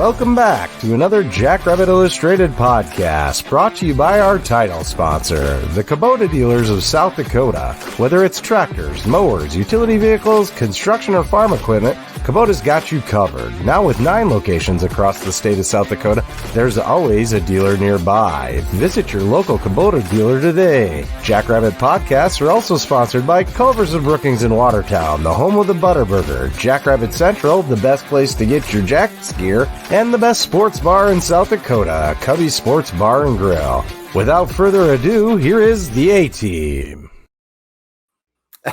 Welcome back to another Jackrabbit Illustrated podcast, brought to you by our title sponsor, the Kubota dealers of South Dakota. Whether it's tractors, mowers, utility vehicles, construction, or farm equipment, Kubota's got you covered. Now with 9 locations across the state of South Dakota, there's always a dealer nearby. Visit your local Kubota dealer today. Jackrabbit podcasts are also sponsored by Culver's of Brookings in Watertown, the home of the Butterburger, Jackrabbit Central, the best place to get your Jacks gear, and the best sports bar in South Dakota, Cubby Sports Bar and Grill. Without further ado, here is the A-Team.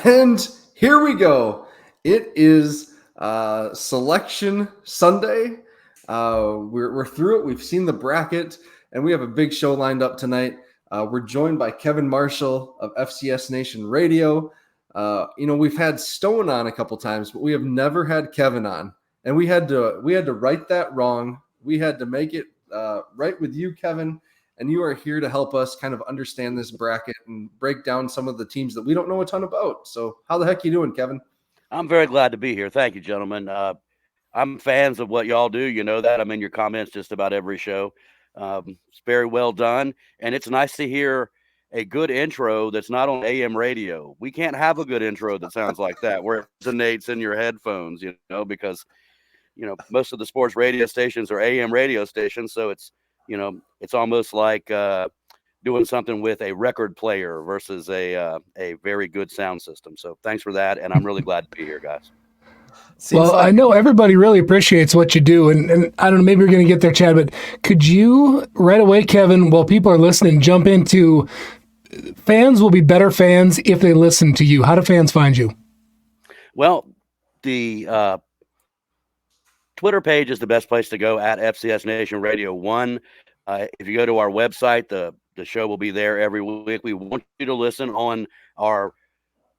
And here we go. It is Selection Sunday. We're through it. We've seen the bracket, and we have a big show lined up tonight. We're joined by Kevin Marshall of FCS Nation Radio. We've had Stone on a couple times, but we have never had Kevin on. And we had to right that wrong. We had to make it right with you, Kevin. And you are here to help us kind of understand this bracket and break down some of the teams that we don't know a ton about. So how the heck you doing, Kevin? I'm very glad to be here. Thank you, gentlemen. I'm fans of what y'all do. You know that. I'm in your comments just about every show. It's very well done. And it's nice to hear a good intro that's not on AM radio. We can't have a good intro that sounds like that, where it resonates in your headphones, because most of the sports radio stations are AM radio stations. So it's almost like doing something with a record player versus a very good sound system. So thanks for that. And I'm really glad to be here, guys. I know everybody really appreciates what you do. And I don't know, maybe you're going to get there, Chad, but could you right away, Kevin, while people are listening, jump into fans will be better fans if they listen to you. How do fans find you? Well, the Twitter page is the best place to go, at FCS Nation Radio 1. If you go to our website, the show will be there every week. We want you to listen on our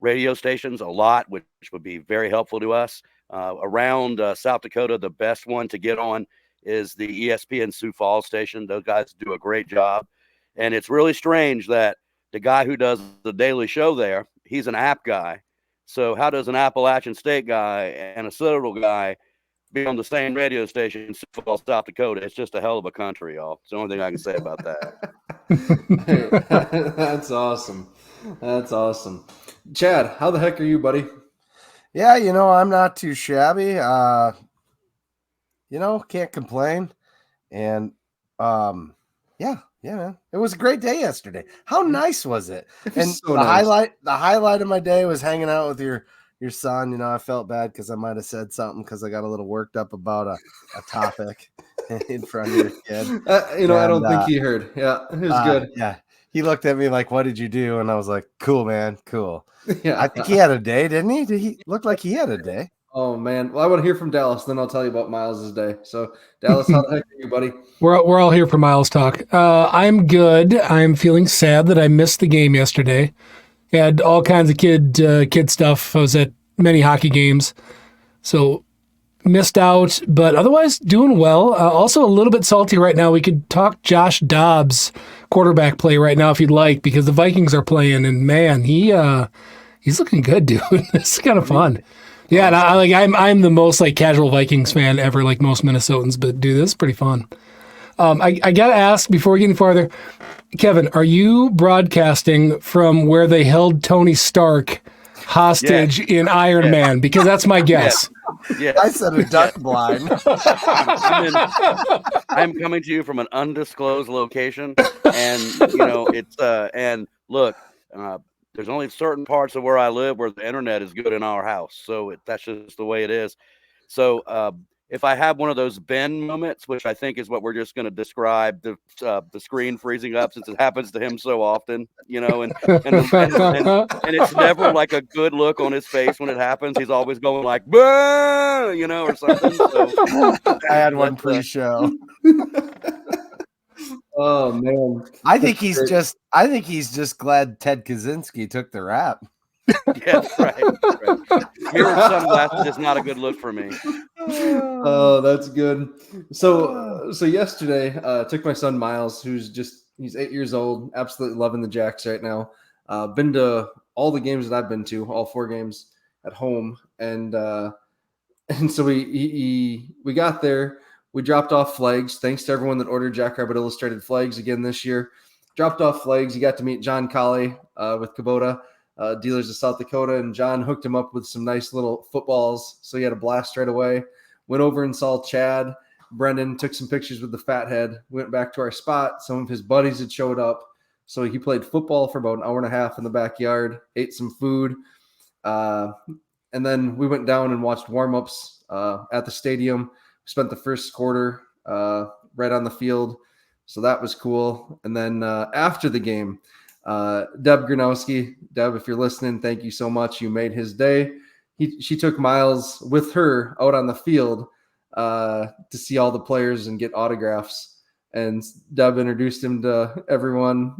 radio stations a lot, which would be very helpful to us. Around South Dakota, the best one to get on is the ESPN Sioux Falls station. Those guys do a great job. And it's really strange that the guy who does the daily show there, he's an App guy. So how does an Appalachian State guy and a Citadel guy be on the same radio station in Sioux Falls, South Dakota? It's just a hell of a country, y'all. It's the only thing I can say about that. Hey, that's awesome. That's awesome. Chad, how the heck are you, buddy? Yeah, I'm not too shabby. Can't complain. And yeah, man. It was a great day yesterday. How nice was it? And so nice. The highlight of my day was hanging out with your son. I felt bad because I might have said something because I got a little worked up about a topic in front of your kid. I don't think he heard. Yeah, it was good. Yeah. He looked at me like, "What did you do?" And I was like, "Cool, man, cool." Yeah. I think he had a day, didn't he? Did he look like he had a day? Oh man. Well, I want to hear from Dallas, then I'll tell you about Miles' day. So Dallas, how the heck are you, buddy? We're all here for Miles talk. I'm good. I'm feeling sad that I missed the game yesterday. Had all kinds of kid stuff. I was at many hockey games, so missed out, but otherwise doing well. Also a little bit salty right now. We could talk Josh Dobbs quarterback play right now if you'd like, because the Vikings are playing, and man, he's looking good, dude. This is kind of fun. Yeah, and I'm the most casual Vikings fan ever, like most Minnesotans, but dude, this is pretty fun. I gotta ask before we get any farther, Kevin, are you broadcasting from where they held Tony Stark hostage in Iron Man? Because that's my guess. Yes. I said a duck blind. I'm coming to you from an undisclosed location, and it's and look, there's only certain parts of where I live where the internet is good in our house, so that's just the way it is. So if I have one of those Ben moments, which I think is what we're just going to describe, the screen freezing up, since it happens to him so often, and it's never like a good look on his face when it happens. He's always going like, "Bah!" Or something. So, I had one pre-show. Oh man, I think he's just glad Ted Kaczynski took the rap. Yeah, right. Mirrored sunglasses is not a good look for me. Oh, that's good. So yesterday, took my son Miles, he's 8 years old, absolutely loving the Jacks right now. Been to all the games that I've been to, all 4 games at home, and so we got there. we dropped off flags. Thanks to everyone that ordered Jackrabbit Illustrated flags again this year. Dropped off flags. You got to meet John Colley with Kubota Dealers of South Dakota, and John hooked him up with some nice little footballs. So he had a blast right away. Went over and saw Chad. Brendan took some pictures with the Fathead. Went back to our spot. Some of his buddies had showed up. So he played football for about an hour and a half in the backyard, ate some food. And then we went down and watched warm-ups at the stadium. Spent the first quarter right on the field. So that was cool. And then after the game, Deb Gronowski, Deb, if you're listening, thank you so much. You made his day. She took Miles with her out on the field to see all the players and get autographs. And Deb introduced him to everyone.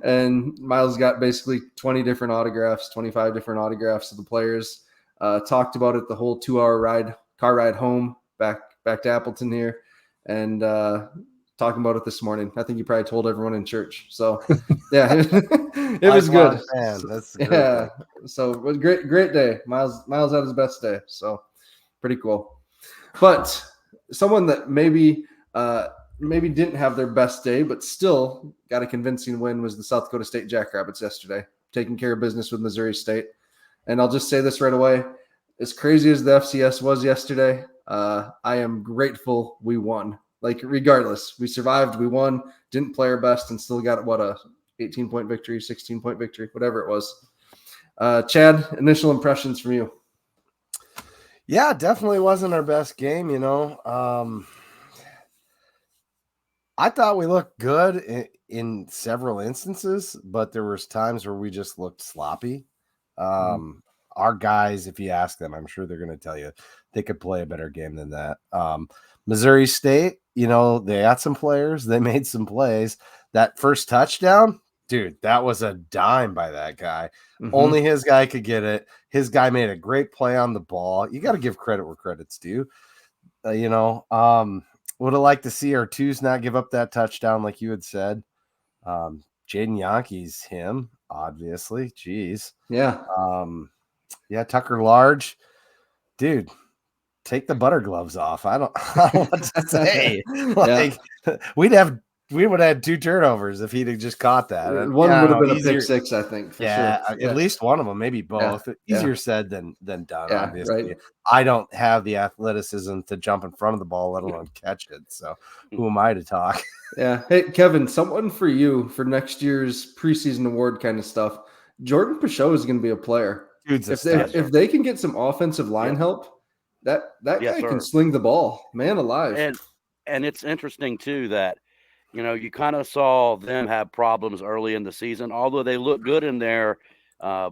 And Miles got basically 20 different autographs, 25 different autographs of the players. Talked about it the whole 2-hour car ride home back to Appleton here. And talking about it this morning. I think you probably told everyone in church. So yeah, it was good. Man, that's great. Yeah. So it was great day. Miles had his best day. So pretty cool. But someone that maybe didn't have their best day, but still got a convincing win was the South Dakota State Jackrabbits yesterday, taking care of business with Missouri State. And I'll just say this right away. As crazy as the FCS was yesterday, I am grateful we won. Like, regardless, we survived, we won, didn't play our best, and still got, a 18-point victory, 16-point victory, whatever it was. Chad, initial impressions from you? Yeah, definitely wasn't our best game, I thought we looked good in several instances, but there was times where we just looked sloppy. Our guys, if you ask them, I'm sure they're going to tell you they could play a better game than that. Missouri State, they had some players. They made some plays. That first touchdown, dude, that was a dime by that guy. Mm-hmm. Only his guy could get it. His guy made a great play on the ball. You got to give credit where credit's due. Would have liked to see our twos not give up that touchdown like you had said. Jaden Yankees, him, obviously. Jeez. Yeah. Yeah, Tucker Large. Dude, take the butter gloves off. I don't know what to say. We would have had 2 turnovers if he'd have just caught that. One would have been a pick six, I think. For sure. At least one of them, maybe both. Yeah. Easier said than done, obviously. Right. I don't have the athleticism to jump in front of the ball, let alone catch it. So who am I to talk? Yeah. Hey, Kevin, someone for you for next year's preseason award kind of stuff. Jordan Peugeot is going to be a player. Dude's if they can get some offensive line help, that guy can sling the ball, man alive. And it's interesting too that you kind of saw them have problems early in the season, although they look good in their I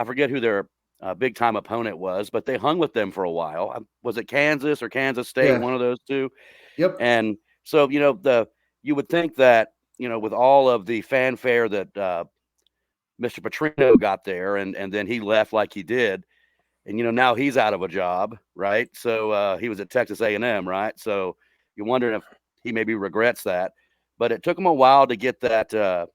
forget who their big time opponent was, but they hung with them for a while. Was it Kansas or Kansas State? Yeah. One of those two. Yep. And so you would think that with all of the fanfare that Mr. Petrino got there, and then he left like he did, and now he's out of a job, right? So he was at Texas A&M, right? So you're wondering if he maybe regrets that, but it took him a while to get that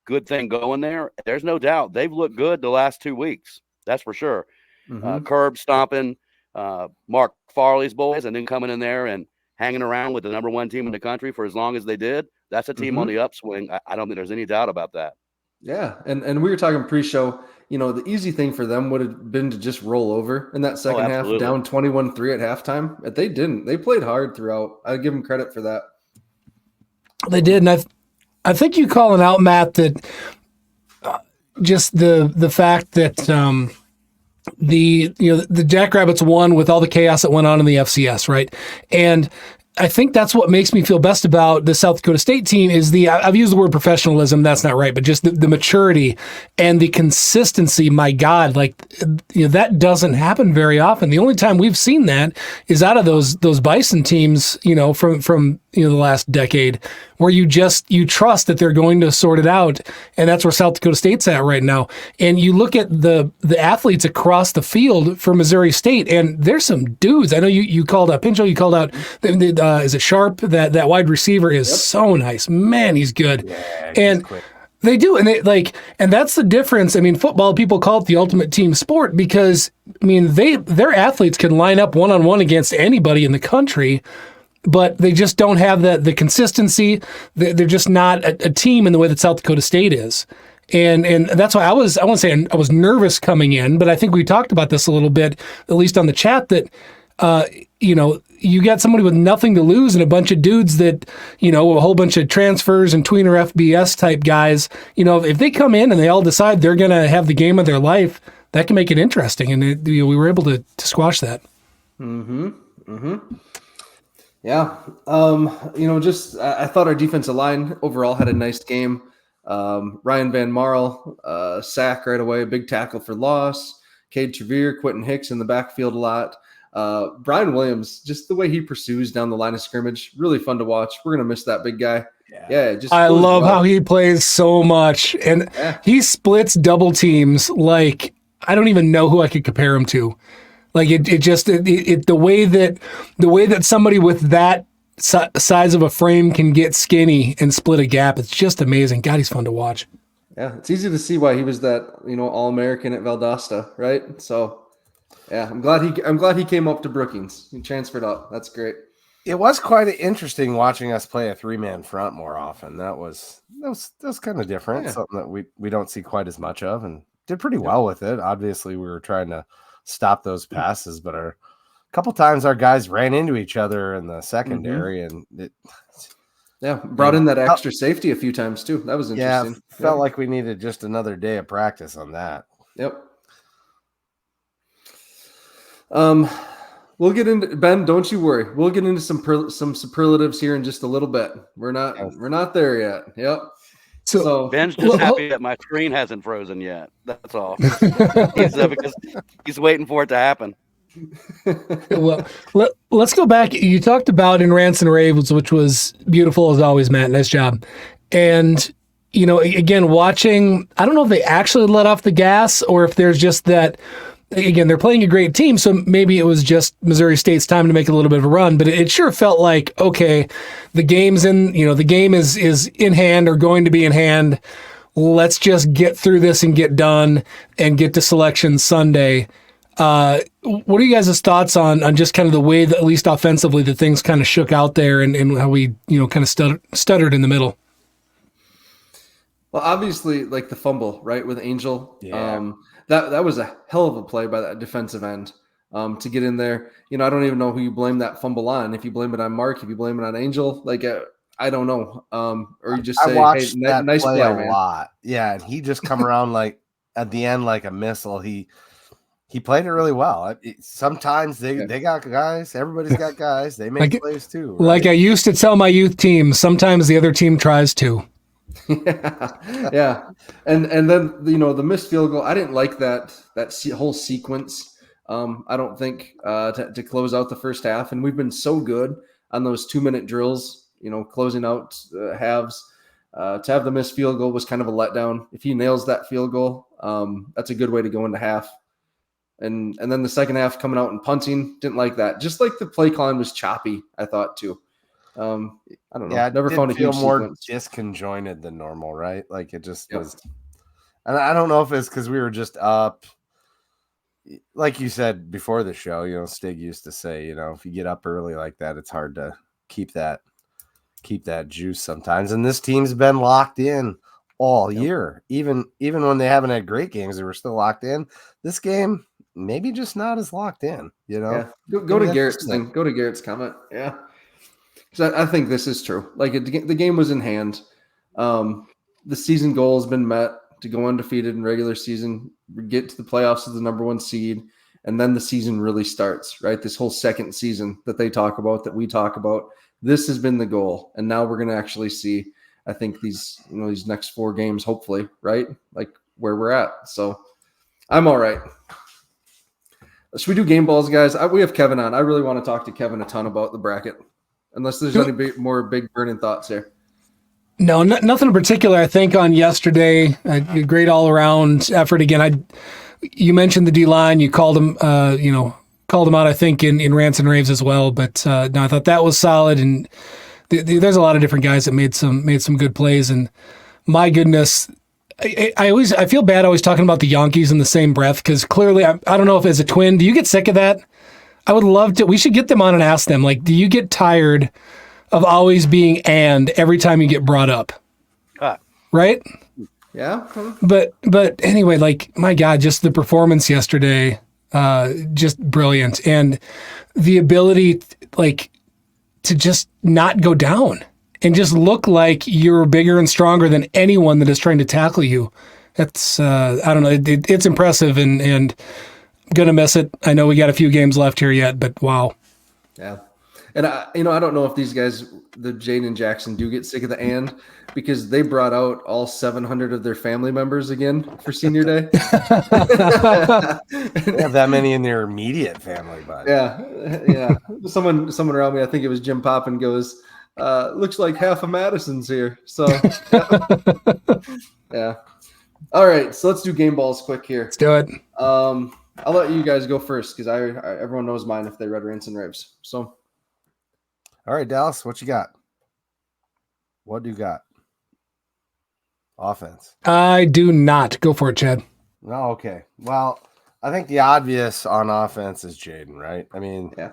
good thing going there. There's no doubt they've looked good the last 2 weeks. That's for sure. Mm-hmm. Curb stomping Mark Farley's boys, and then coming in there and hanging around with the number 1 team in the country for as long as they did. That's a team on the upswing. I don't think there's any doubt about that. Yeah, and we were talking pre-show, the easy thing for them would have been to just roll over in that second half, down 21-3 at halftime. But they didn't. They played hard throughout. I give them credit for that. They did, and I think you calling out, Matt, that just the fact that the Jackrabbits won with all the chaos that went on in the FCS, right? And I think that's what makes me feel best about the South Dakota State team is I've used the word professionalism. That's not right, but just the maturity and the consistency. My God, that doesn't happen very often. The only time we've seen that is out of those Bison teams, from the last decade, where you trust that they're going to sort it out, and that's where South Dakota State's at right now. And you look at the athletes across the field for Missouri State, and there's some dudes. I know you called out Pinchot, you called out is it Sharp? That wide receiver is so nice, man. He's good, yeah, and quick. They do, and and that's the difference. I mean, football, people call it the ultimate team sport because, I mean, their athletes can line up one-on-one against anybody in the country, but they just don't have the consistency. They're just not a team in the way that South Dakota State is. And that's why I won't say I was nervous coming in, but I think we talked about this a little bit, at least on the chat, that, you got somebody with nothing to lose and a bunch of dudes that, a whole bunch of transfers and tweener FBS type guys, if they come in and they all decide they're going to have the game of their life, that can make it interesting. And we were able to squash that. Mm-hmm. Mm-hmm. Yeah. I thought our defensive line overall had a nice game. Ryan Van Marl, sack right away, big tackle for loss. Cade Trevere, Quentin Hicks in the backfield a lot. Brian Williams, just the way he pursues down the line of scrimmage, really fun to watch. We're going to miss that big guy. Yeah. I love how he plays so much. And he splits double teams like I don't even know who I could compare him to. Like the way that somebody with that size of a frame can get skinny and split a gap, it's just amazing. God, he's fun to watch. Yeah, it's easy to see why he was that, All-American at Valdosta, right? So yeah, I'm glad he came up to Brookings. He transferred up. That's great. It was quite interesting watching us play a 3-man front more often. That was kind of different. Yeah. Something that we don't see quite as much of, and did pretty well with it. Obviously, we were trying to stop those passes, but a couple times our guys ran into each other in the secondary, and it brought in that extra safety a few times too. That was interesting. Yeah, felt like we needed just another day of practice on that. Yep. We'll get into Ben. Don't you worry. We'll get into some superlatives here in just a little bit. We're not there yet. Yep. So Ben's just happy that my screen hasn't frozen yet. That's all. Because he's waiting for it to happen. Well, let's go back. You talked about in Rants and Raves, which was beautiful as always, Matt. Nice job. And again, watching. I don't know if they actually let off the gas or if there's just that. Again, they're playing a great team, so maybe it was just Missouri State's time to make a little bit of a run. But it sure felt like, okay, the game is in hand or going to be in hand. Let's just get through this and get done and get to Selection Sunday. What are you guys' thoughts on just kind of the way that, at least offensively, that things kind of shook out there and how we kind of stuttered in the middle? Well, obviously, like the fumble, right, with Angel. Yeah. That was a hell of a play by that defensive end to get in there. I don't even know who you blame that fumble on. If you blame it on Mark, if you blame it on Angel, I don't know. Or you just say, "Hey, nice play, a man." lot. Yeah, and he just come around like at the end like a missile. He played it really well. Sometimes they got guys. Everybody's got guys. They make plays too. Right? Like I used to tell my youth team, sometimes the other team tries to. Yeah. And then the missed field goal. I didn't like that whole sequence. I don't think to close out the first half, and we've been so good on those 2-minute drills. Closing out halves. To have the missed field goal was kind of a letdown. If he nails that field goal, that's a good way to go into half. And then the second half coming out and punting, didn't like that. Just like the play calling was choppy, I thought too. I don't know. Yeah, never found a huge more sequence. Disconjointed than normal, right? Like it just was. And I don't know if it's because we were just up. Like you said before the show, Stig used to say, if you get up early like that, it's hard to keep that juice sometimes. And this team's been locked in all year, even when they haven't had great games, they were still locked in. This game, maybe just not as locked in. Yeah. Go to Garrett's thing. Go to Garrett's comment. Yeah. So I think this is true. Like the game was in hand. The season goal has been met to go undefeated in regular season, get to the playoffs as the number 1 seed, and then the season really starts, right? This whole second season that they talk about, that we talk about, this has been the goal. And now we're going to actually see, I think these next 4 games, hopefully, right? Like where we're at. So I'm all right. Should we do game balls, guys? We have Kevin on. I really want to talk to Kevin a ton about the bracket. Unless there's any more big burning thoughts here. No, nothing in particular. I think on yesterday, a great all-around effort. Again, you mentioned the D-line. You called them, called them out, I think, in Rants and Raves as well. But no, I thought that was solid. And there's a lot of different guys that made some good plays. And my goodness. I feel bad always talking about the Yankees in the same breath because clearly I don't know if as a twin, do you get sick of that? I would love to. We should get them on and ask them, like, do you get tired of always being and every time you get brought up? Right? Yeah. But anyway, like, my God, just the performance yesterday, just brilliant. And the ability, like, to just not go down and just look like you're bigger and stronger than anyone that is trying to tackle you. That's, I don't know, it's impressive and gonna miss it. I know we got a few games left here yet, but wow. Yeah. And I don't know if these guys, the Jaden and Jackson, do get sick of the and because they brought out all 700 of their family members again for senior day. They have that many in their immediate family, bud. Yeah. Someone around me, I think it was Jim Poppin, goes, looks like half of Madison's here. So, yeah. All right, so let's do game balls quick here. Let's do it. I'll let you guys go first because everyone knows mine if they read rants and raves. So, all right, Dallas, what you got? What do you got? Offense. I do not. Go for it, Chad. No, okay. Well, I think the obvious on offense is Jaden, right? I mean, yeah.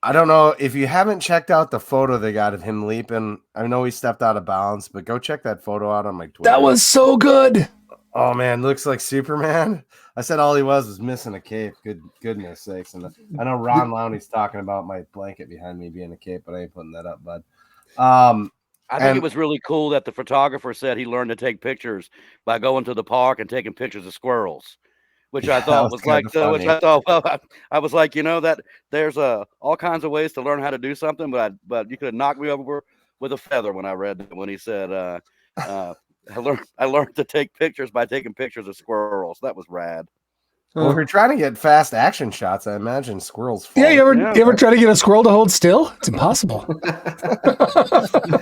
I don't know if you haven't checked out the photo they got of him leaping. I know he stepped out of bounds, but go check that photo out on my Twitter. That was so good. Oh man, looks like Superman. I said all he was missing a cape. Goodness sakes. And I know Ron Lowney's talking about my blanket behind me being a cape, but I ain't putting that up, bud. I think it was really cool that the photographer said he learned to take pictures by going to the park and taking pictures of squirrels, which I thought was like, which I thought, well, I was like, that there's all kinds of ways to learn how to do something, but you could have knocked me over with a feather when I read it, when he said, I learned to take pictures by taking pictures of squirrels. That was rad. Well, if you're trying to get fast action shots, I imagine squirrels fall. Yeah, you ever try to get a squirrel to hold still? It's impossible.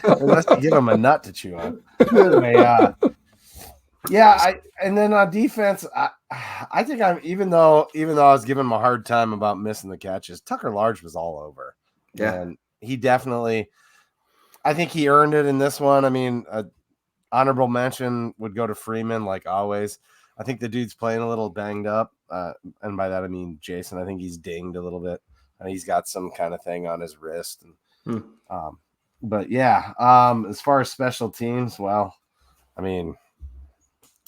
Unless you give them a nut to chew on. Anyway, and then on defense, I think even though I was giving him a hard time about missing the catches, Tucker Large was all over. Yeah. And he definitely, I think he earned it in this one. I mean, honorable mention would go to Freeman, like always. I think the dude's playing a little banged up. And by that, I mean Jason. I think he's dinged a little bit. And he's got some kind of thing on his wrist. And, but yeah, as far as special teams, well, I mean,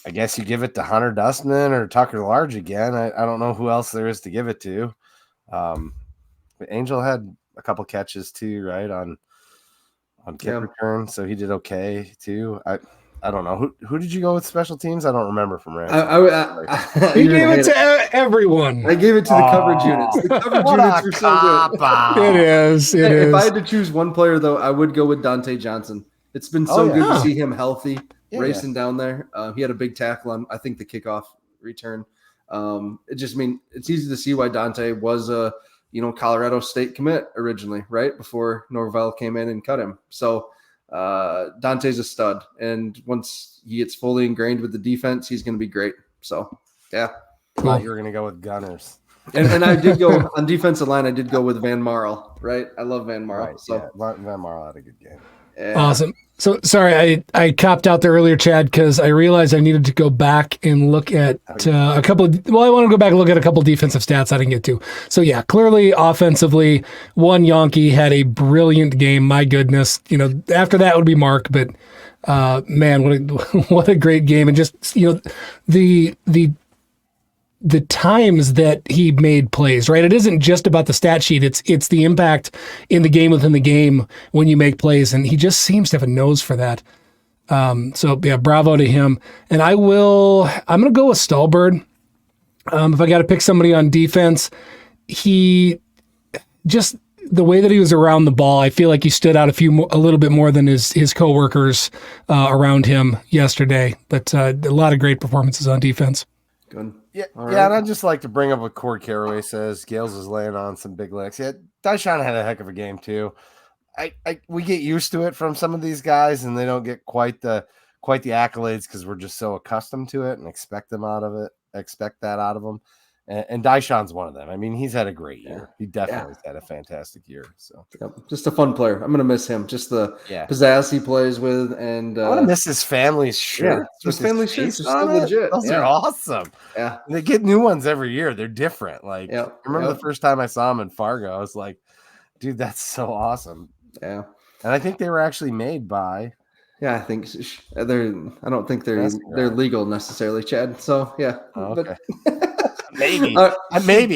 I guess you give it to Hunter Dustman or Tucker Large again. I don't know who else there is to give it to. But Angel had a couple catches too, right, on kick return, so he did okay too. I don't know. Who did you go with special teams? I don't remember from Rams. You gave it to everyone. I gave it to the coverage units. The coverage units were so good. It is. If I had to choose one player, though, I would go with Dante Johnson. It's been so good to see him healthy, racing down there. He had a big tackle on, I think, the kickoff return. It's easy to see why Dante was a Colorado State commit originally, right before Norvell came in and cut him. So Dante's a stud, and once he gets fully ingrained with the defense, he's going to be great. So yeah, cool. You were going to go with Gunners, and I did go on defensive line. I did go with Van Marl, right? I love Van Marl. Right, so Van Marl had a good game. Yeah. Awesome. So sorry, I copped out there earlier, Chad, because I realized I needed to go back and look at a couple of. Well, I want to go back and look at a couple of defensive stats I didn't get to. So yeah, clearly offensively, one Yankee had a brilliant game. My goodness, after that would be Mark, but man, what a great game, and just the times that he made plays, right? It isn't just about the stat sheet. It's the impact in the game within the game when you make plays. And he just seems to have a nose for that. So yeah, bravo to him. And I'm going to go with Stallbird. If I got to pick somebody on defense, he just, the way that he was around the ball, I feel like he stood out a little bit more than his coworkers around him yesterday, but a lot of great performances on defense. Good. Yeah, and I'd just like to bring up what Cord Caraway says. Gales is laying on some big licks. Yeah, Dyshawn had a heck of a game too. We get used to it from some of these guys, and they don't get quite the accolades because we're just so accustomed to it and expect that out of them. And Dyshawn's one of them. I mean, he's had a great year. He definitely had a fantastic year. So just a fun player. I'm gonna miss him. Just the pizzazz he plays with, and I want to miss his family's shirt. His family shirts are still legit. legit. Those are awesome. Yeah, they get new ones every year. They're different. Like I remember the first time I saw him in Fargo, I was like, dude, that's so awesome. Yeah, and I think they were actually made by. Yeah, I think they're. I don't think they're legal necessarily, Chad. So yeah, okay. Maybe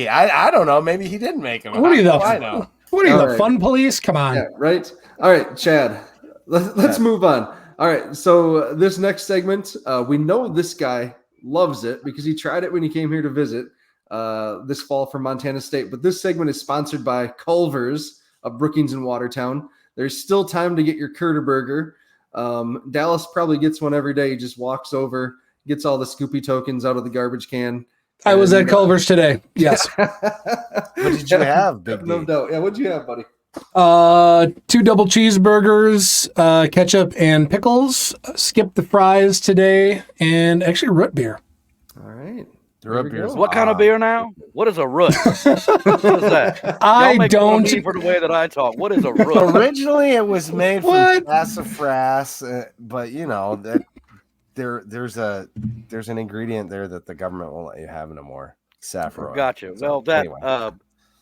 I don't know. Maybe he didn't make them. What are you I know? What are you, the fun police? Come on. Yeah, right. All right, Chad. Let's move on. All right. So this next segment, we know this guy loves it because he tried it when he came here to visit this fall from Montana State. But this segment is sponsored by Culver's of Brookings and Watertown. There's still time to get your Curter Burger. Dallas probably gets one every day. He just walks over, gets all the Scoopy tokens out of the garbage can. I was at Culver's today. Yes. What did you have, Big No doubt. Yeah, what did you have, buddy? 2 double cheeseburgers, ketchup and pickles. Skip the fries today, and actually root beer. All right. Root beer. What kind of beer now? What is a root? What is that? I don't. For the way that I talk, what is a root? Originally, it was made from sassafras, but you know that there's an ingredient there that the government won't let you have no more. Saffron. Gotcha. So, well, anyway.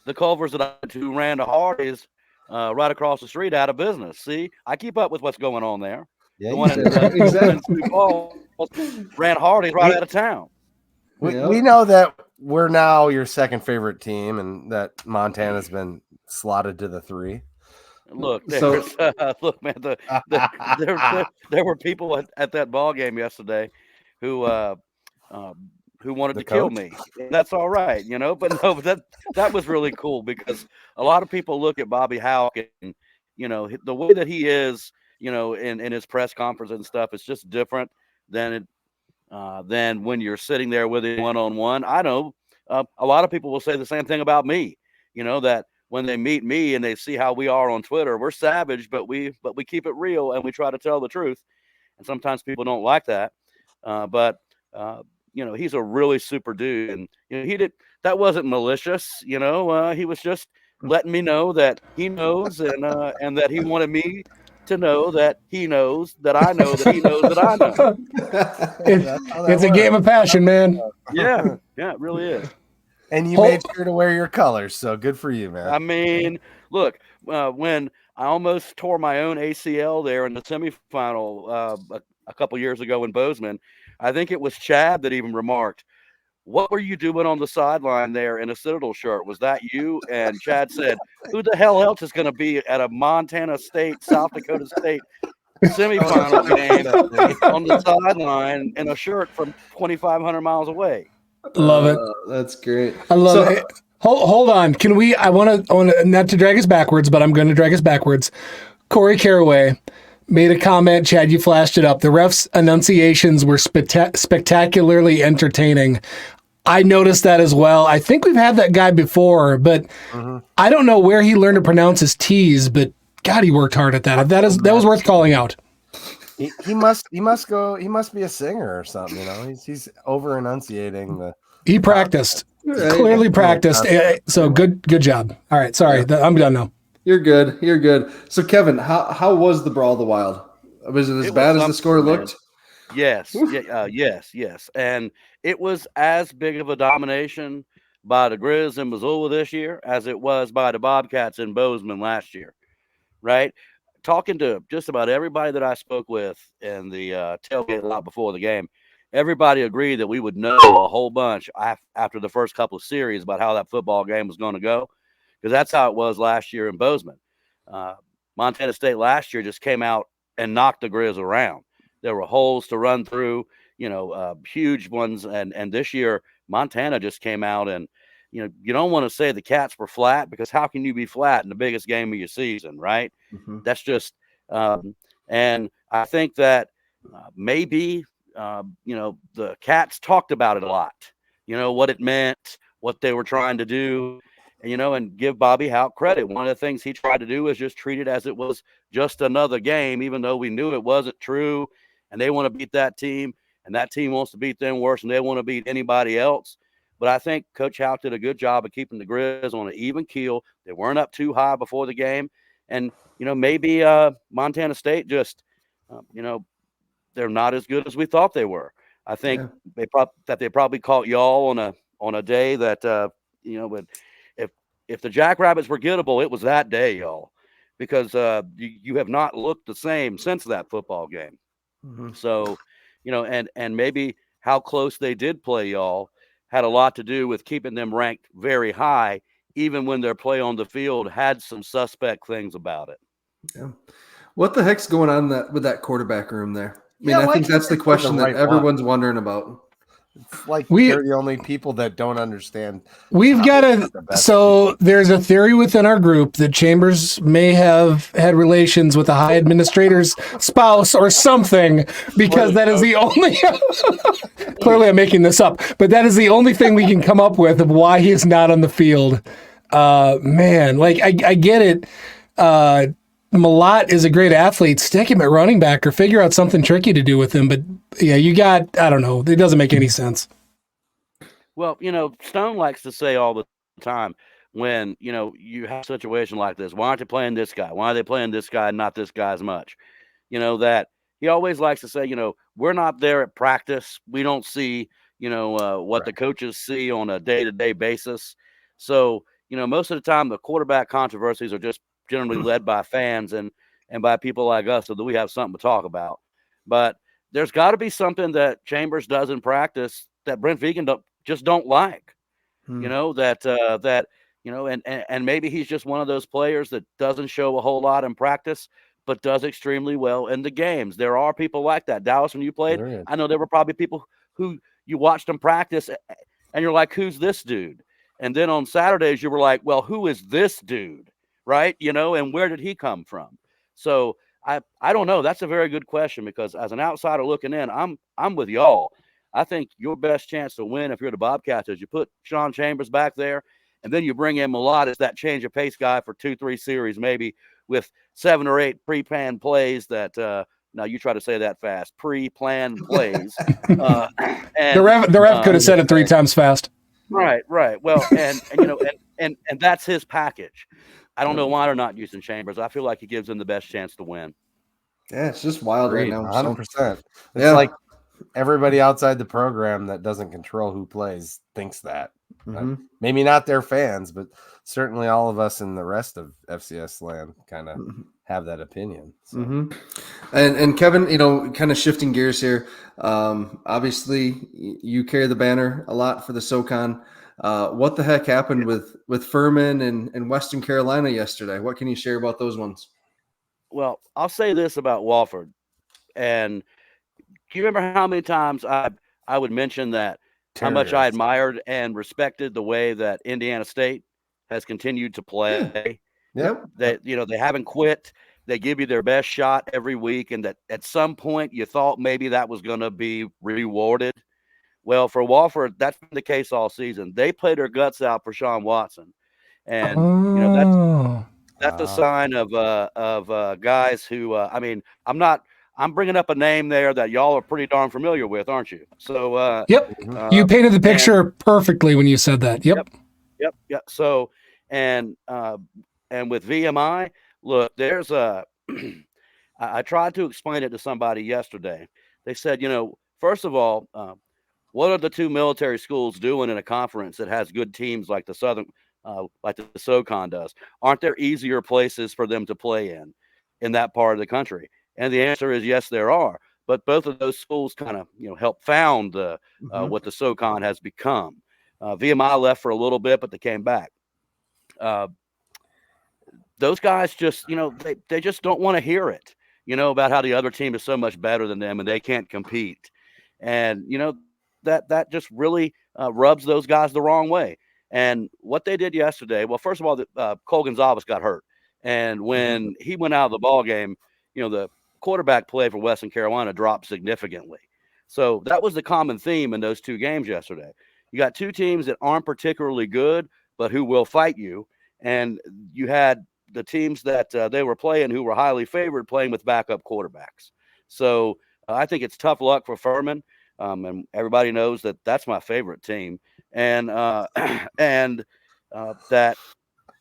The Culvers that I went to ran to Hardy's right across the street out of business. See, I keep up with what's going on there. Yeah, the one exactly. Ran Hardy's right out of town. We know that we're now your second favorite team, and that Montana's been slotted to the 3. Look, look, man. There were people at that ball game yesterday who wanted to kill me. And that's all right, you know. But no, that was really cool because a lot of people look at Bobby Houck and you know the way that he is, you know, in his press conference and stuff. It's just different than when you're sitting there with him one-on-one. I know a lot of people will say the same thing about me. You know that when they meet me and they see how we are on Twitter, we're savage, but we keep it real and we try to tell the truth. And sometimes people don't like that, but you know, he's a really super dude, and you know, that wasn't malicious. You know, he was just letting me know that he knows, and that he wanted me to know that he knows that I know that he knows that I know. It's a game of passion, man. Yeah, it really is. And you made sure to wear your colors, so good for you, man. I mean, look, when I almost tore my own ACL there in the semifinal a couple years ago in Bozeman, I think it was Chad that even remarked, "What were you doing on the sideline there in a Citadel shirt? Was that you?" And Chad said, "Who the hell else is going to be at a Montana State, South Dakota State semifinal game on the sideline in a shirt from 2,500 miles away?" Love it. That's great. I love it. Hold on. Can we? I want to not to drag us backwards, but I'm going to drag us backwards. Corey Caraway made a comment. Chad, you flashed it up. The refs' enunciations were spectacularly entertaining. I noticed that as well. I think we've had that guy before, but I don't know where he learned to pronounce his T's. But God, he worked hard at that. That was worth calling out. He must be a singer or something, you know. He's over enunciating the. He practiced. Clearly practiced. So good job. All right, sorry. I'm done now. You're good. So Kevin, how was the Brawl of the Wild? Was it as bad as the score looked? Yes. Yes. And it was as big of a domination by the Grizz in Missoula this year as it was by the Bobcats in Bozeman last year. Right? Talking to just about everybody that I spoke with in the tailgate lot before the game, everybody agreed that we would know a whole bunch after the first couple of series about how that football game was going to go, because that's how it was last year in Bozeman. Montana State last year just came out and knocked the Grizz around. There were holes to run through, you know, huge ones, and this year Montana just came out and, you know, you don't want to say the Cats were flat, because how can you be flat in the biggest game of your season, right? Mm-hmm. That's just and I think that maybe you know, the Cats talked about it a lot, you know, what it meant, what they were trying to do, and, you know, and give Bobby Houck credit. One of the things he tried to do was just treat it as it was just another game, even though we knew it wasn't true, and they want to beat that team, and that team wants to beat them worse, and they want to beat anybody else. But I think Coach Houck did a good job of keeping the Grizz on an even keel. They weren't up too high before the game. And, maybe Montana State just, they're not as good as we thought they were. I think they probably caught y'all on a day that, but if the Jackrabbits were gettable, it was that day, y'all, because you have not looked the same since that football game. Mm-hmm. So, and maybe how close they did play y'all had a lot to do with keeping them ranked very high, even when their play on the field had some suspect things about it. Yeah. What the heck's going on with that quarterback room there? I think that's the question that everyone's wondering about. It's like they're the only people that don't understand. We've got there's a theory within our group that Chambers may have had relations with a high administrator's spouse or something, because that is the only, clearly I'm making this up, but that is the only thing we can come up with of why he is not on the field. Man, I get it. Malott is a great athlete. Stick him at running back or figure out something tricky to do with him. But yeah, I don't know. It doesn't make any sense. Well, Stone likes to say all the time when, you have a situation like this, why aren't they playing this guy? Why are they playing this guy and not this guy as much? That he always likes to say, we're not there at practice. We don't see, what the coaches see on a day-to-day basis. So, most of the time the quarterback controversies are just generally led by fans and by people like us, so that we have something to talk about. But there's got to be something that Chambers does in practice that Brent Vegan just don't like. And maybe he's just one of those players that doesn't show a whole lot in practice, but does extremely well in the games. There are people like that. Dallas, when you played, I know there were probably people who you watched them practice and you're like, who's this dude? And then on Saturdays, you were like, well, who is this dude? Right. And where did he come from? So I don't know. That's a very good question, because as an outsider looking in, I'm with y'all. I think your best chance to win if you're the Bobcats is you put Sean Chambers back there, and then you bring in Malott as that change of pace guy for 2-3 series, maybe with 7 or 8 pre-planned plays that now you try to say that fast, pre-planned plays. And the ref could have said it 3 times fast. Right. Well, and that's his package. I don't know why they're not using Chambers. I feel like he gives them the best chance to win. Yeah, it's just wild right now. 100%. It's like everybody outside the program that doesn't control who plays thinks that. Maybe not their fans, but certainly all of us in the rest of FCS land kind of have that opinion. So. And Kevin, kind of shifting gears here. Obviously, you carry the banner a lot for the SoCon. What the heck happened with Furman and Western Carolina yesterday? What can you share about those ones? Well, I'll say this about Wofford. And do you remember how many times I would mention that how much I admired and respected the way that Indiana State has continued to play? Yep. That, they haven't quit. They give you their best shot every week. And that at some point you thought maybe that was going to be rewarded. Well, for Wofford, that's been the case all season. They played their guts out for Sean Watson, and that's a sign of guys who. I'm bringing up a name there that y'all are pretty darn familiar with, aren't you? So, yep, you painted the picture perfectly when you said that. Yep. So, and with VMI, look, there's a. I tried to explain it to somebody yesterday. They said, first of all. What are the 2 military schools doing in a conference that has good teams like the Southern, like the SoCon does? Aren't there easier places for them to play in that part of the country? And the answer is yes, there are. But both of those schools kind of, help found what the SoCon has become. VMI left for a little bit, but they came back. Those guys just, they just don't want to hear it, about how the other team is so much better than them and they can't compete. And, that just really rubs those guys the wrong way. And what they did yesterday, well, first of all, Cole Gonzalez got hurt. And when he went out of the ball game, the quarterback play for Western Carolina dropped significantly. So that was the common theme in those 2 games yesterday. You got 2 teams that aren't particularly good, but who will fight you. And you had the teams that they were playing who were highly favored playing with backup quarterbacks. So I think it's tough luck for Furman. And everybody knows that that's my favorite team. and and that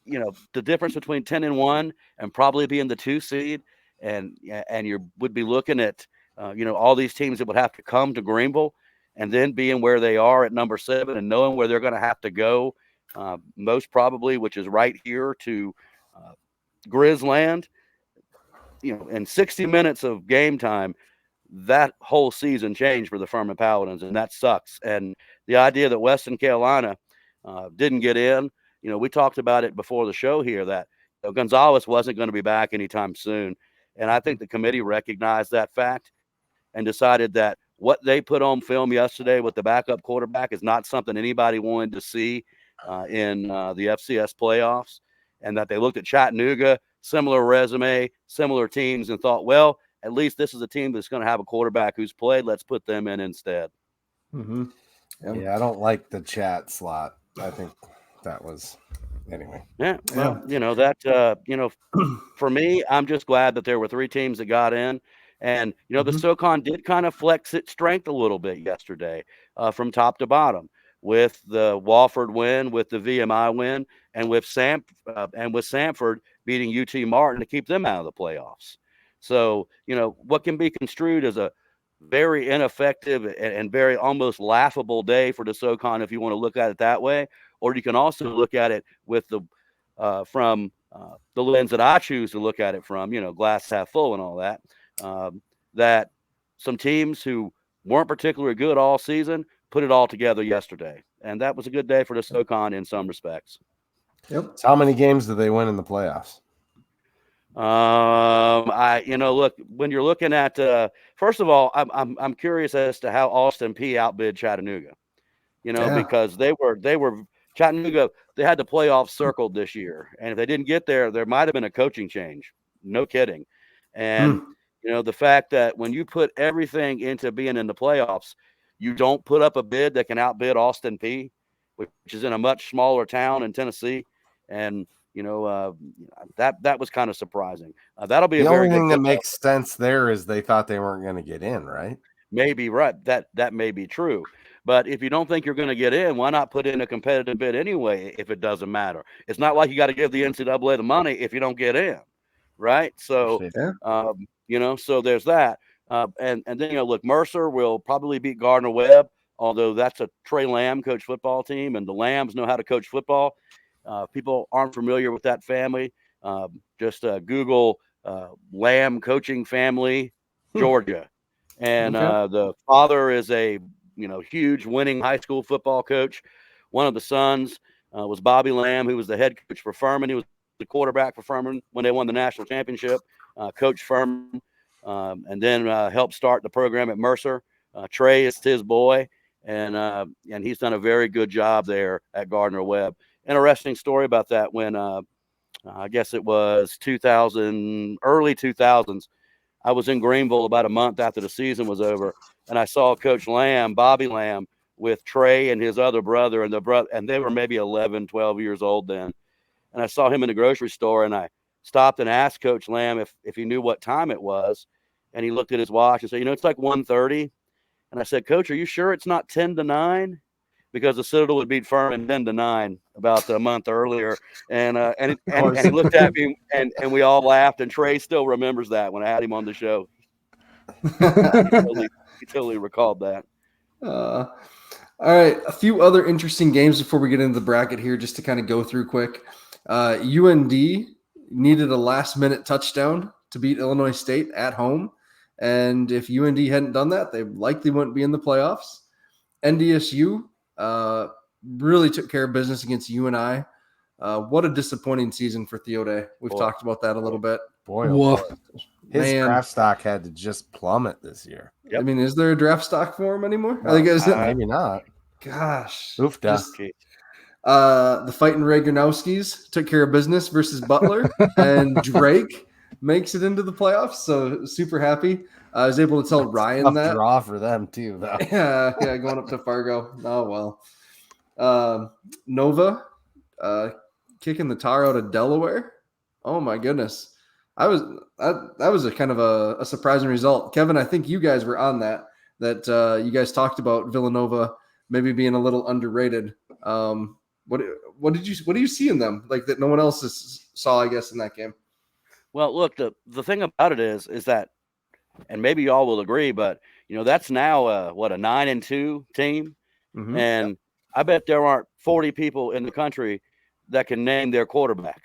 the difference between 10-1 and probably being the 2 seed, and you would be looking at all these teams that would have to come to Greenville, and then being where they are at number 7 and knowing where they're going to have to go, most probably, which is right here to Grizzland. In 60 minutes of game time, that whole season changed for the Furman Paladins, and that sucks. And the idea that Western Carolina didn't get in, we talked about it before the show here, that Gonzalez wasn't going to be back anytime soon. And I think the committee recognized that fact and decided that what they put on film yesterday with the backup quarterback is not something anybody wanted to see in the FCS playoffs, and that they looked at Chattanooga, similar resume, similar teams, and thought, well, at least this is a team that's going to have a quarterback who's played. Let's put them in instead. Mm-hmm. Yep. Yeah, I don't like the chat slot. I think that was anyway. Yeah, well, for me, I'm just glad that there were 3 teams that got in. And, the SoCon did kind of flex its strength a little bit yesterday from top to bottom, with the Wofford win, with the VMI win, and with Samford beating UT Martin to keep them out of the playoffs. So, what can be construed as a very ineffective and very almost laughable day for the SoCon, if you want to look at it that way, or you can also look at it with the from the lens that I choose to look at it from, glass half full and all that. That some teams who weren't particularly good all season put it all together yesterday, and that was a good day for the SoCon in some respects. Yep. So how many games did they win in the playoffs? Look, when you're looking at, first of all, I'm curious as to how Austin Peay outbid Chattanooga, because they were Chattanooga. They had the playoff circled this year, and if they didn't get there, there might have been a coaching change. No kidding. And the fact that when you put everything into being in the playoffs, you don't put up a bid that can outbid Austin Peay, which is in a much smaller town in Tennessee, and that was kind of surprising. That'll be the a very only thing good that makes sense there is they thought they weren't going to get in, right? Maybe right. That may be true. But if you don't think you're going to get in, why not put in a competitive bid anyway? If it doesn't matter, it's not like you got to give the NCAA the money if you don't get in, right? So, so there's that. And then look, Mercer will probably beat Gardner Webb, although that's a Trey Lamb coach football team, and the Lambs know how to coach football. People aren't familiar with that family. Just Google Lamb coaching family, Georgia. And the father is a huge winning high school football coach. One of the sons was Bobby Lamb, who was the head coach for Furman. He was the quarterback for Furman when they won the national championship. Coach Furman, and then helped start the program at Mercer. Trey is his boy, and he's done a very good job there at Gardner Webb. Interesting story about that. When I guess it was early 2000s, I was in Greenville about a month after the season was over, and I saw Coach Lamb, Bobby Lamb, with Trey and his other brother, and they were maybe 11, 12 years old then. And I saw him in the grocery store, and I stopped and asked Coach Lamb if he knew what time it was, and he looked at his watch and said, it's like 1:30. And I said, Coach, are you sure it's not 10-9? Because the Citadel would beat Furman 10-9 about a month earlier, and he looked at me, and we all laughed. And Trey still remembers that when I had him on the show. he totally recalled that. All right, a few other interesting games before we get into the bracket here, just to kind of go through quick. UND needed a last-minute touchdown to beat Illinois State at home, and if UND hadn't done that, they likely wouldn't be in the playoffs. NDSU really took care of business against UNI. What a disappointing season for Theode. We've talked about that a little bit. His draft stock had to just plummet this year. Yep. I mean, is there a draft stock for him anymore? No, I think maybe not. Gosh. Oofda. The Fighting Reganowskis took care of business versus Butler, and Drake makes it into the playoffs. So super happy. I was able to tell Ryan that. Draw for them too, though. Yeah, going up to Fargo. Oh well. Nova kicking the tar out of Delaware. Oh my goodness. That was a kind of a surprising result. Kevin, I think you guys were on that you guys talked about Villanova maybe being a little underrated. What do you see in them like that no one else saw, I guess, in that game? Well, look, the thing about it is that, and maybe y'all will agree, but that's now a 9-2 team, Mm-hmm. and I bet there aren't 40 people in the country that can name their quarterback,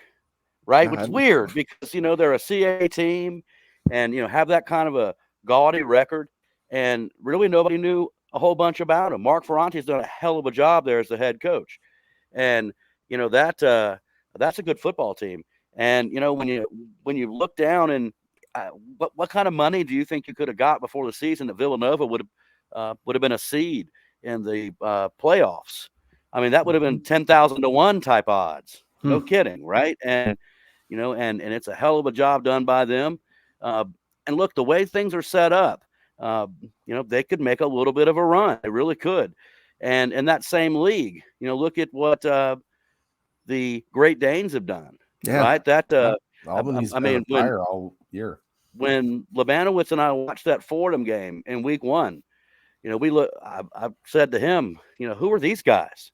right? Which is weird because they're a CA team, and have that kind of a gaudy record, and really nobody knew a whole bunch about him. Mark Ferrante's done a hell of a job there as the head coach, and that's a good football team. And when you look down and what kind of money do you think you could have got before the season that Villanova would have been a seed in the playoffs? I mean, that would have been 10,000 to 1 type odds. No kidding, right? And and it's a hell of a job done by them. And look, the way things are set up, they could make a little bit of a run. They really could. And in that same league, look at what the Great Danes have done. Yeah. Right? That Albany's been fire all year. When Labanowitz and I watched that Fordham game in week 1, I said to him, who are these guys?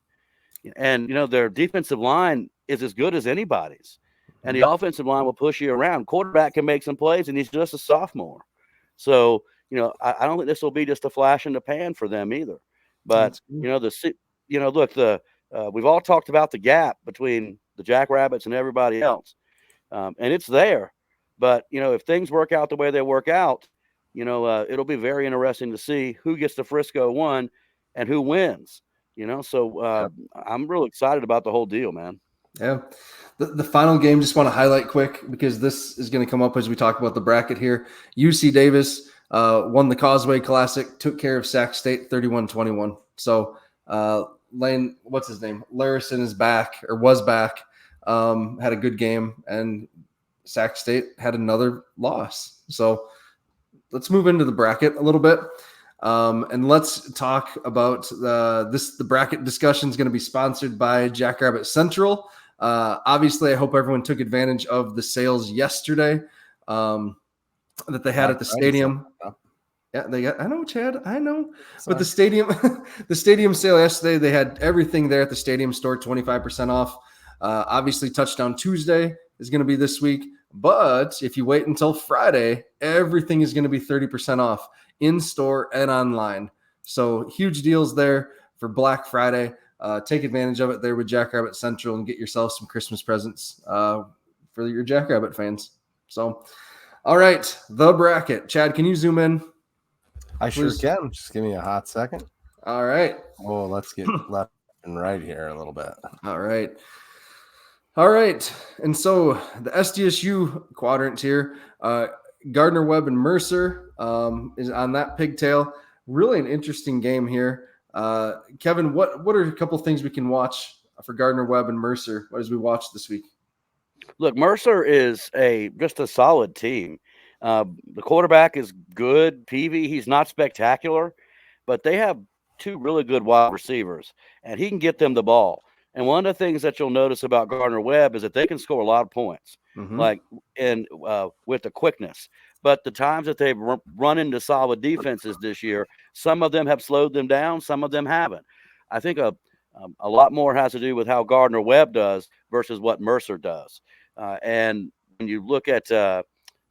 And their defensive line is as good as anybody's, and the offensive line will push you around. Quarterback can make some plays, and he's just a sophomore. So I don't think this will be just a flash in the pan for them either. But look, we've all talked about the gap between the Jackrabbits and everybody else, and it's there. But if things work out the way they work out, it'll be very interesting to see who gets the Frisco one and who wins. So I'm real excited about the whole deal, man. Yeah. The final game, just want to highlight quick because this is going to come up as we talk about the bracket here. UC Davis won the Causeway Classic, took care of Sac State 31-21. So Lane, what's his name? Larison is back or was back, had a good game, and Sac State had another loss. So let's move into the bracket a little bit. And let's talk about the bracket discussion is going to be sponsored by Jackrabbit Central. Obviously, I hope everyone took advantage of the sales yesterday that they had at the stadium. Yeah, I know, Chad. I know. Sorry. But the stadium sale yesterday, they had everything there at the stadium store, 25% off. Obviously, Touchdown Tuesday is going to be this week. But if you wait until Friday, everything is going to be 30% off in store and online. So huge deals there for Black Friday. Take advantage of it there with Jackrabbit Central and get yourself some Christmas presents for your Jackrabbit fans. So, all right, the bracket. Chad, can you zoom in? I sure can. Just give me a hot second. All right. Well, let's get left and right here a little bit. All right. All right. And so the SDSU quadrant here, Gardner Webb and Mercer is on that pigtail. Really an interesting game here. Kevin, what are a couple things we can watch for Gardner Webb and Mercer? What as we watch this week? Look, Mercer is just a solid team. The quarterback is good. Peavy, he's not spectacular, but they have 2 really good wide receivers, and he can get them the ball. And one of the things that you'll notice about Gardner Webb is that they can score a lot of points, with the quickness. But the times that they've run into solid defenses this year, some of them have slowed them down, some of them haven't. I think a lot more has to do with how Gardner Webb does versus what Mercer does. And when you look at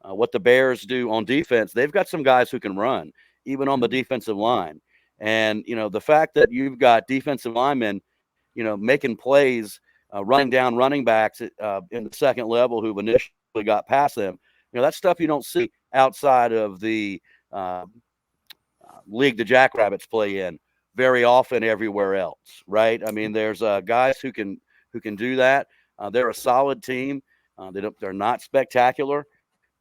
what the Bears do on defense, they've got some guys who can run, even on the defensive line. And, the fact that you've got defensive linemen, making plays, running down running backs in the second level who've initially got past them, that's stuff you don't see outside of the league the Jackrabbits play in very often everywhere else, right? I mean, there's guys who can do that. They're a solid team. They're not spectacular,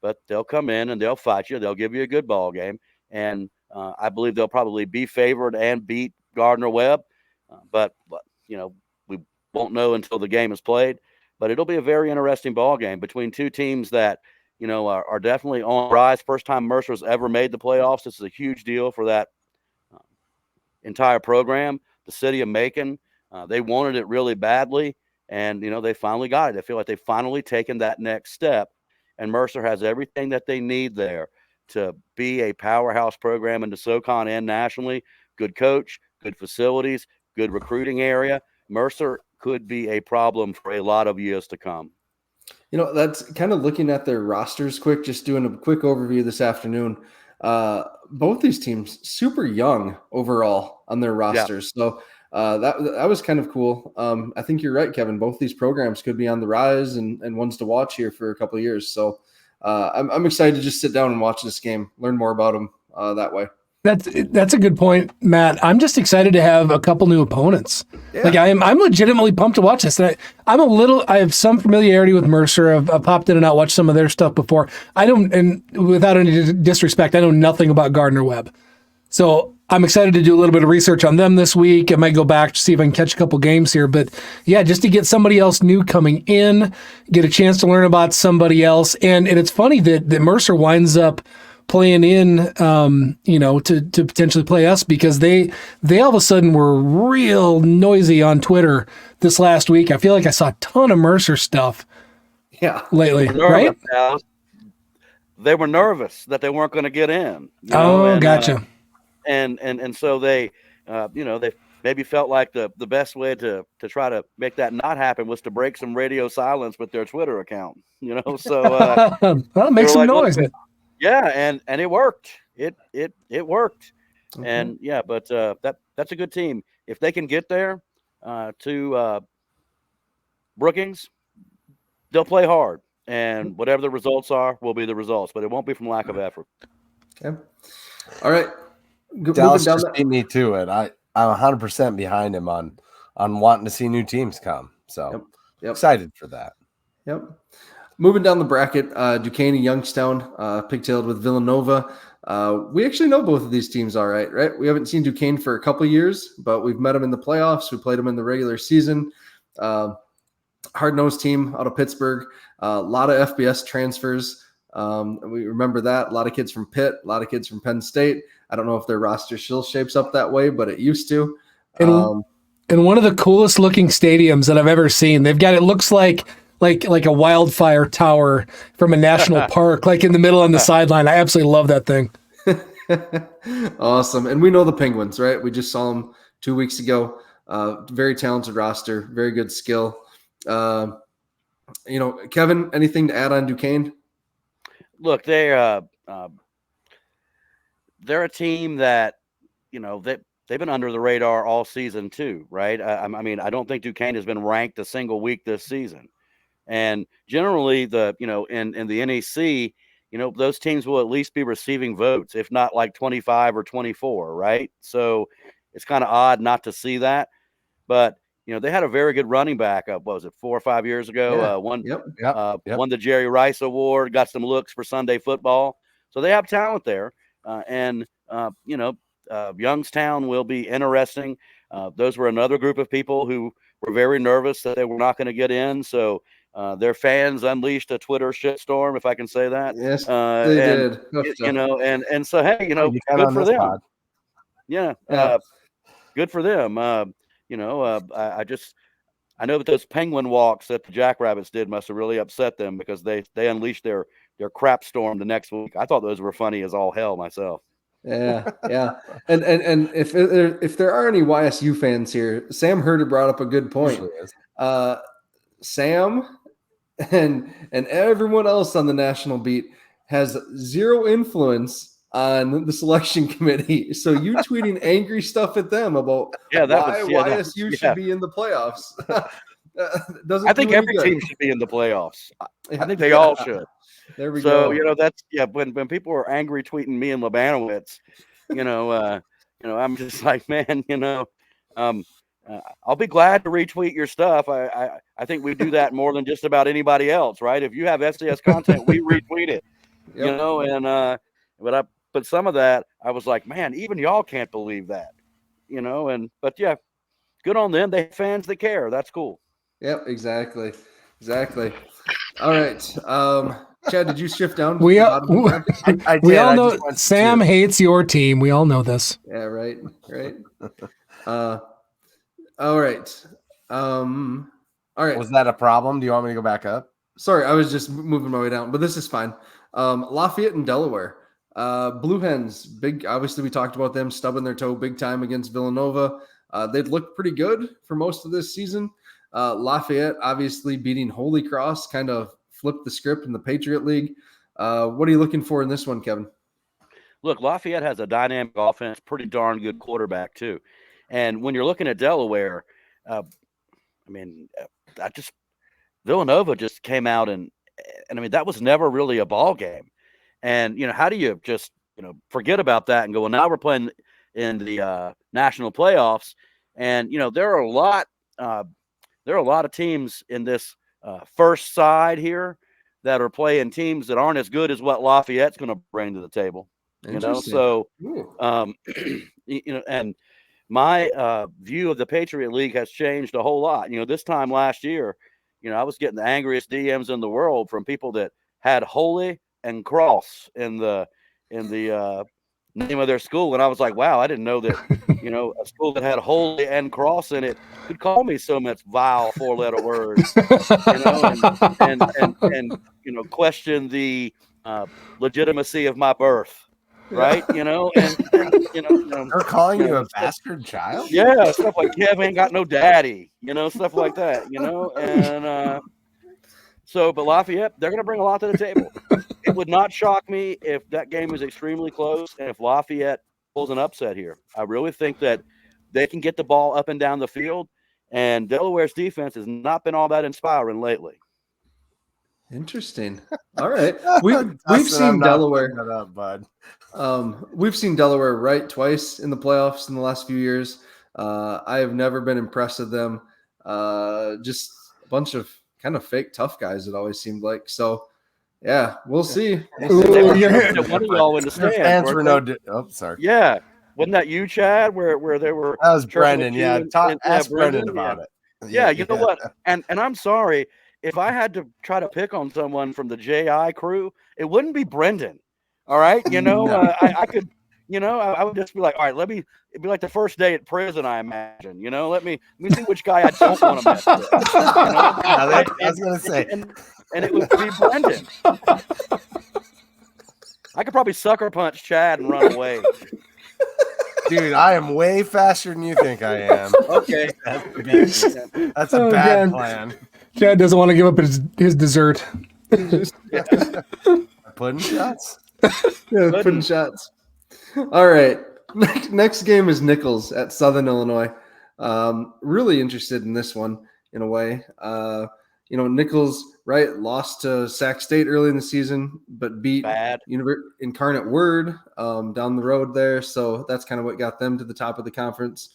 but they'll come in and they'll fight you. They'll give you a good ball game, and I believe they'll probably be favored and beat Gardner Webb. But we won't know until the game is played. But it'll be a very interesting ball game between 2 teams that are definitely on the rise. First time Mercer's ever made the playoffs. This is a huge deal for that entire program. The city of Macon, they wanted it really badly, and they finally got it. They feel like they've finally taken that next step, and Mercer has everything that they need there to be a powerhouse program in the SoCon and nationally. Good coach, good facilities, good recruiting area. Mercer could be a problem for a lot of years to come. That's kind of looking at their rosters quick, just doing a quick overview this afternoon. Both these teams super young overall on their rosters. Yeah. So that was kind of cool. I think you're right, Kevin. Both these programs could be on the rise and ones to watch here for a couple of years. So I'm excited to just sit down and watch this game, learn more about them that way. That's a good point, Matt. I'm just excited to have a couple new opponents. Yeah. Like I'm legitimately pumped to watch this. And I have some familiarity with Mercer. I've popped in and out, watched some of their stuff before. And without any disrespect, I know nothing about Gardner Webb. So I'm excited to do a little bit of research on them this week. I might go back to see if I can catch a couple games here. But yeah, just to get somebody else new coming in, get a chance to learn about somebody else. And it's funny that Mercer winds up playing in, to potentially play us, because they all of a sudden were real noisy on Twitter this last week. I feel like I saw a ton of Mercer stuff lately, right? They were nervous that they weren't going to get in. Gotcha. And so they maybe felt like the best way to try to make that not happen was to break some radio silence with their Twitter account, so well, make some noise. Yeah, and it worked. It worked. Mm-hmm. And yeah, but that's a good team. If they can get there to Brookings, they'll play hard, and whatever the results are will be the results, but it won't be from lack of effort. Okay. All right. Dallas just beat me to it. I'm 100% behind him on wanting to see new teams come. So excited for that. Yep. Moving down the bracket, Duquesne and Youngstown, pigtailed with Villanova. We actually know both of these teams all right? We haven't seen Duquesne for a couple of years, but we've met them in the playoffs. We played them in the regular season. Hard-nosed team out of Pittsburgh. A lot of FBS transfers. We remember that. A lot of kids from Pitt, a lot of kids from Penn State. I don't know if their roster still shapes up that way, but it used to. And one of the coolest looking stadiums that I've ever seen. They've got, it looks like a wildfire tower from a national park, like in the middle on the sideline. I absolutely love that thing. Awesome. And we know the Penguins, right? We just saw them 2 weeks ago. Very talented roster, very good skill. Kevin, anything to add on Duquesne? Look, they're a team that, they've been under the radar all season too, right? I mean, I don't think Duquesne has been ranked a single week this season. And generally in the NEC, those teams will at least be receiving votes, if not like 25 or 24, right? So it's kind of odd not to see that. But, they had a very good running back up, what was it, 4 or 5 years ago? Won the Jerry Rice Award, got some looks for Sunday football. So they have talent there. Youngstown will be interesting. Those were another group of people who were very nervous that they were not going to get in. So their fans unleashed a Twitter shitstorm, if I can say that. Yes, they did. And so, hey, good for them. Pod. Yeah. Good for them. I know that those penguin walks that the Jackrabbits did must have really upset them, because they unleashed their crap storm the next week. I thought those were funny as all hell myself. Yeah. And if there are any YSU fans here, Sam Herder brought up a good point. Sam and everyone else on the national beat has zero influence on the selection committee. So you tweeting angry stuff at them about why YSU should be in the playoffs. I think every team should be in the playoffs. I think they all should. There we go. So, that's when people are angry tweeting me and Lebanowitz, I'm just like, man, I'll be glad to retweet your stuff. I think we do that more than just about anybody else, right? If you have FCS content, we retweet it, but some of that, I was like, man, even y'all can't believe that, but yeah, good on them. They have fans that care. That's cool. Yep, exactly. All right. Chad, did you shift down? We all know Sam hates your team. We all know this. Yeah, right. All right. All right. Was that a problem? Do you want me to go back up? Sorry, I was just moving my way down, but this is fine. Lafayette and Delaware. Blue Hens, big. Obviously, we talked about them stubbing their toe big time against Villanova. They'd looked pretty good for most of this season. Lafayette, obviously beating Holy Cross, kind of flipped the script in the Patriot League. What are you looking for in this one, Kevin? Look, Lafayette has a dynamic offense, pretty darn good quarterback too. And when you're looking at Delaware, Villanova just came out and I mean, that was never really a ball game. And, how do you just, forget about that and go, well, now we're playing in the national playoffs. And, there are a lot of teams in this first side here that are playing teams that aren't as good as what Lafayette's going to bring to the table. So, and my view of the Patriot League has changed a whole lot. This time last year, I was getting the angriest DMs in the world from people that had Holy and Cross in the name of their school, and I was like, wow, I didn't know that a school that had Holy and Cross in it could call me so much vile 4-letter words, and question the legitimacy of my birth. Right, they're calling you a bastard child. Yeah, stuff like Kev ain't got no daddy, stuff like that, and but Lafayette, they're going to bring a lot to the table. It would not shock me if that game is extremely close and if Lafayette pulls an upset here. I really think that they can get the ball up and down the field, and Delaware's defense has not been all that inspiring lately. Interesting. All right, we've seen Delaware. Bud. We've seen Delaware right twice in the playoffs in the last few years. I have never been impressed with them. Just a bunch of kind of fake tough guys. It always seemed like. So, yeah, we'll see. One of y'all in the stands Oh, sorry. Yeah, wasn't that you, Chad? Where they were? That was Brendan. Yeah, ask Brendan about it. Yeah, you know what? And I'm sorry. If I had to try to pick on someone from the JI crew, it wouldn't be Brendan. All right. I could, I would just be like, all right, it'd be like the first day at prison, I imagine, let me see which guy I don't want to mess with. I was going to say. And it would be Brendan. I could probably sucker punch Chad and run away. Dude, I am way faster than you think I am. Okay. That's a bad plan. Chad doesn't want to give up his dessert. Pudding shots? Yeah, pudding shots. All right. Next game is Nichols at Southern Illinois. Really interested in this one in a way. Nichols, right, lost to Sac State early in the season, but beat Incarnate Word down the road there. So that's kind of what got them to the top of the conference.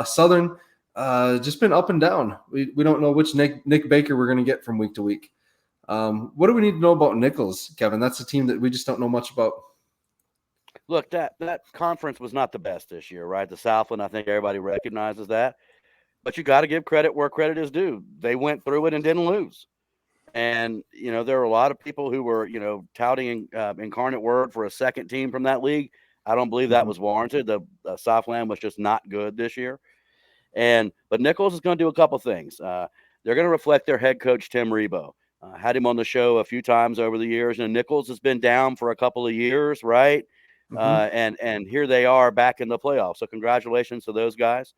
Southern, just been up and down. We don't know which Nick Baker we're going to get from week to week. What do we need to know about Nichols, Kevin? That's a team that we just don't know much about. Look, that conference was not the best this year, right? The Southland, I think everybody recognizes that. But you got to give credit where credit is due. They went through it and didn't lose. And, there are a lot of people who were, touting Incarnate Word for a second team from that league. I don't believe that was warranted. The Southland was just not good this year. But Nichols is going to do a couple things. They're going to reflect their head coach, Tim Rebo. Had him on the show a few times over the years. And Nichols has been down for a couple of years, right? And here they are back in the playoffs. So congratulations to those guys.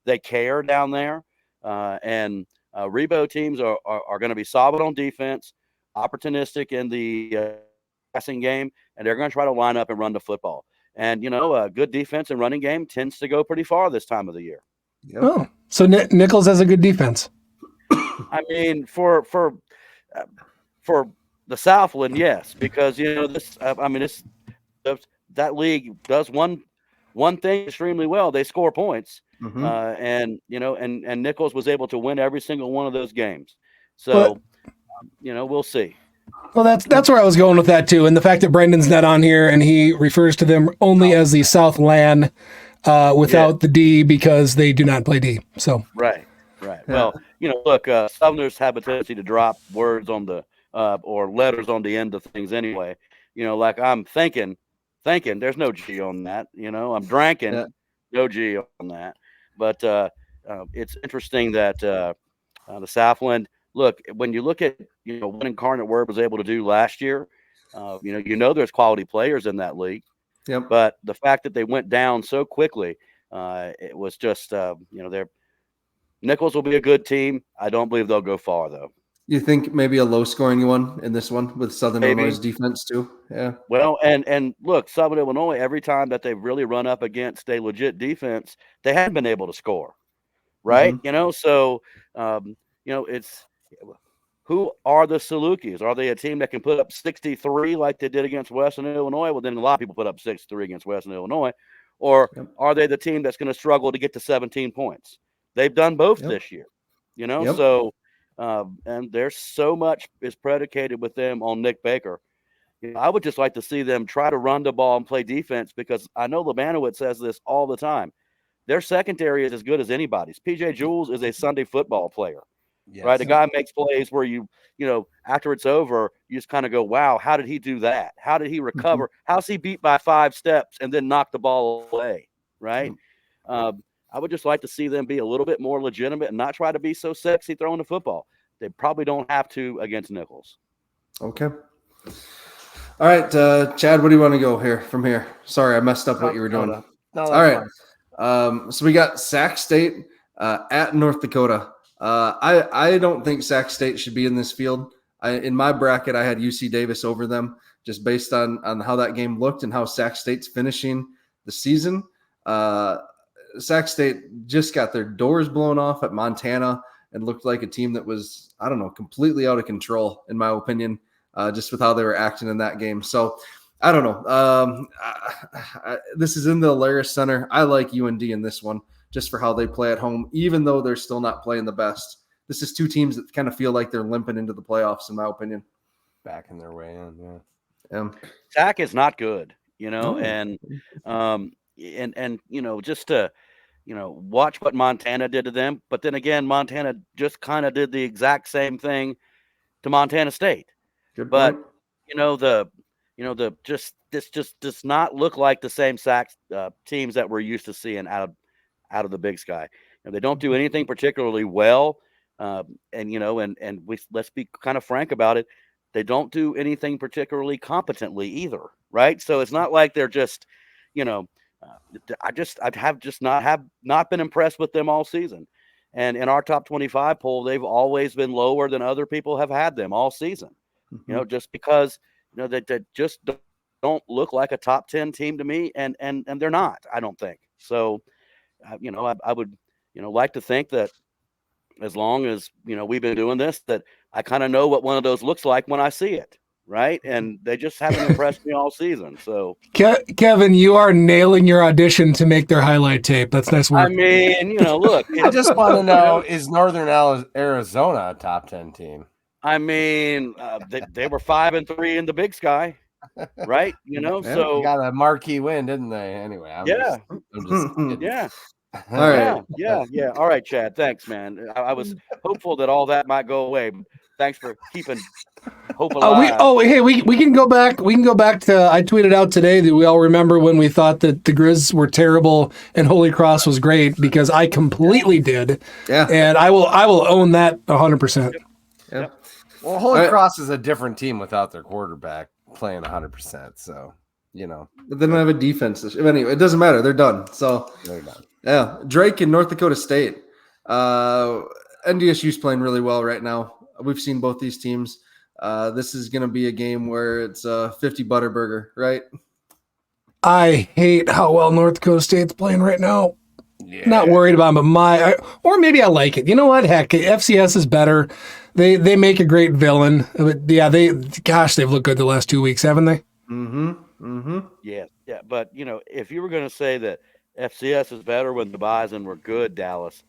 They care down there. And Rebo teams are going to be solid on defense, opportunistic in the passing game, and they're going to try to line up and run the football. And, a good defense and running game tends to go pretty far this time of the year. Yep. Oh, so Nichols has a good defense. I mean, for the Southland, yes, because that league does one thing extremely well. They score points, and Nichols was able to win every single one of those games. So, we'll see. Well, that's where I was going with that too, and the fact that Brendan's not on here and he refers to them only as the Southland without the D because they do not play D. So right. Well, look, Southerners have a tendency to drop words on the or letters on the end of things anyway. Like I'm thinking there's no G on that. I'm drinking, no G on that. But it's interesting that the Southland. Look, when you look at what Incarnate Word was able to do last year, There's quality players in that league. Yep. But the fact that they went down so quickly, it was just, they're Nichols will be a good team. I don't believe they'll go far, though. You think maybe a low-scoring one in this one with Southern Maybe. Illinois' defense too? Yeah. Well, and look, Southern Illinois, every time that they've really run up against a legit defense, they haven't been able to score, right? Mm-hmm. So, it's who are the Salukis? Are they a team that can put up 63 like they did against Western Illinois? Well, then a lot of people put up 63 against Western Illinois. Or are they the team that's going to struggle to get to 17 points? They've done both this year, So, and there's so much is predicated with them on Nick Baker. I would just like to see them try to run the ball and play defense, because I know Lebanowitz says this all the time. Their secondary is as good as anybody's. PJ Jules is a Sunday football player. Yes. Right. The guy makes plays where after it's over, you just kind of go, wow, how did he do that? How did he recover? How's he beat by 5 steps and then knock the ball away? Right. I would just like to see them be a little bit more legitimate and not try to be so sexy throwing the football. They probably don't have to against Nichols. Okay. All right, Chad, what do you want to go from here? Sorry, I messed up what you were doing. No, all right. So we got Sac State at North Dakota. I don't think Sac State should be in this field. In my bracket, I had UC Davis over them, just based on how that game looked and how Sac State's finishing the season. Sac State just got their doors blown off at Montana and looked like a team that was, I don't know, completely out of control, in my opinion, just with how they were acting in that game. So I don't know. This is in the Alaris Center. I like UND in this one, just for how they play at home, even though they're still not playing the best. This is two teams that kind of feel like they're limping into the playoffs, in my opinion. Backing their way in, yeah. Sac is not good, and just to, watch what Montana did to them. But then again, Montana just kind of did the exact same thing to Montana State. Good but point. This just does not look like the same Sac teams that we're used to seeing out of the Big Sky. They don't do anything particularly well, let's be kind of frank about it. They don't do anything particularly competently either, right? So it's not like they're just, I have not been impressed with them all season. And in our top 25 poll, they've always been lower than other people have had them all season. Mm-hmm. Just because they just don't look like a top 10 team to me, and they're not. I don't think so. I would like to think that as long as we've been doing this, that I kind of know what one of those looks like when I see it. Right. And they just haven't impressed me all season. So, Kevin, you are nailing your audition to make their highlight tape. That's nice work. I mean, look. I just want to know, is Northern Arizona a top 10 team? I mean, they were 5-3 in the Big Sky. Right. So they got a marquee win, didn't they? Anyway. I'm just yeah. All right. Yeah. All right, Chad. Thanks, man. I was hopeful that all that might go away. Thanks for keeping hope alive. We can go back. We can go back to, I tweeted out today that we all remember when we thought that the Grizz were terrible and Holy Cross was great, because I completely did. Yeah. And I will own that 100%. Yeah. Well, Holy Cross is a different team without their quarterback playing 100%. So, But they don't have a defense. Anyway, it doesn't matter. They're done. So they're done. Yeah. Drake in North Dakota State. NDSU's playing really well right now. We've seen both these teams. This is going to be a game where it's a 50 Butterburger, right? I hate how well North Dakota State's playing right now. Yeah. Not worried about them, but or maybe I like it. You know what? Heck, FCS is better. They make a great villain. But yeah, they've looked good the last 2 weeks, haven't they? Mm-hmm. Mm-hmm. Yeah. But if you were going to say that FCS is better when the Bison were good, Dallas,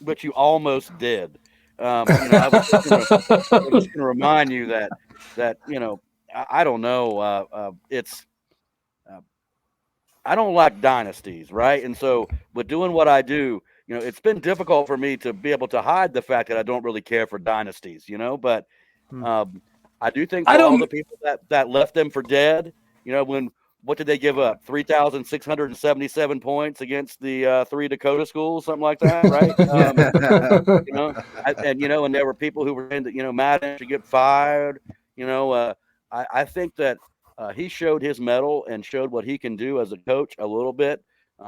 but you almost did. I was just going to remind you that I don't know. I don't like dynasties, right? And so with doing what I do, it's been difficult for me to be able to hide the fact that I don't really care for dynasties, but I do think all the people that left them for dead, what did they give up? 3,677 points against the 3 Dakota schools, something like that, right? And there were people who were saying that, Madden should get fired, I think that he showed his mettle and showed what he can do as a coach a little bit,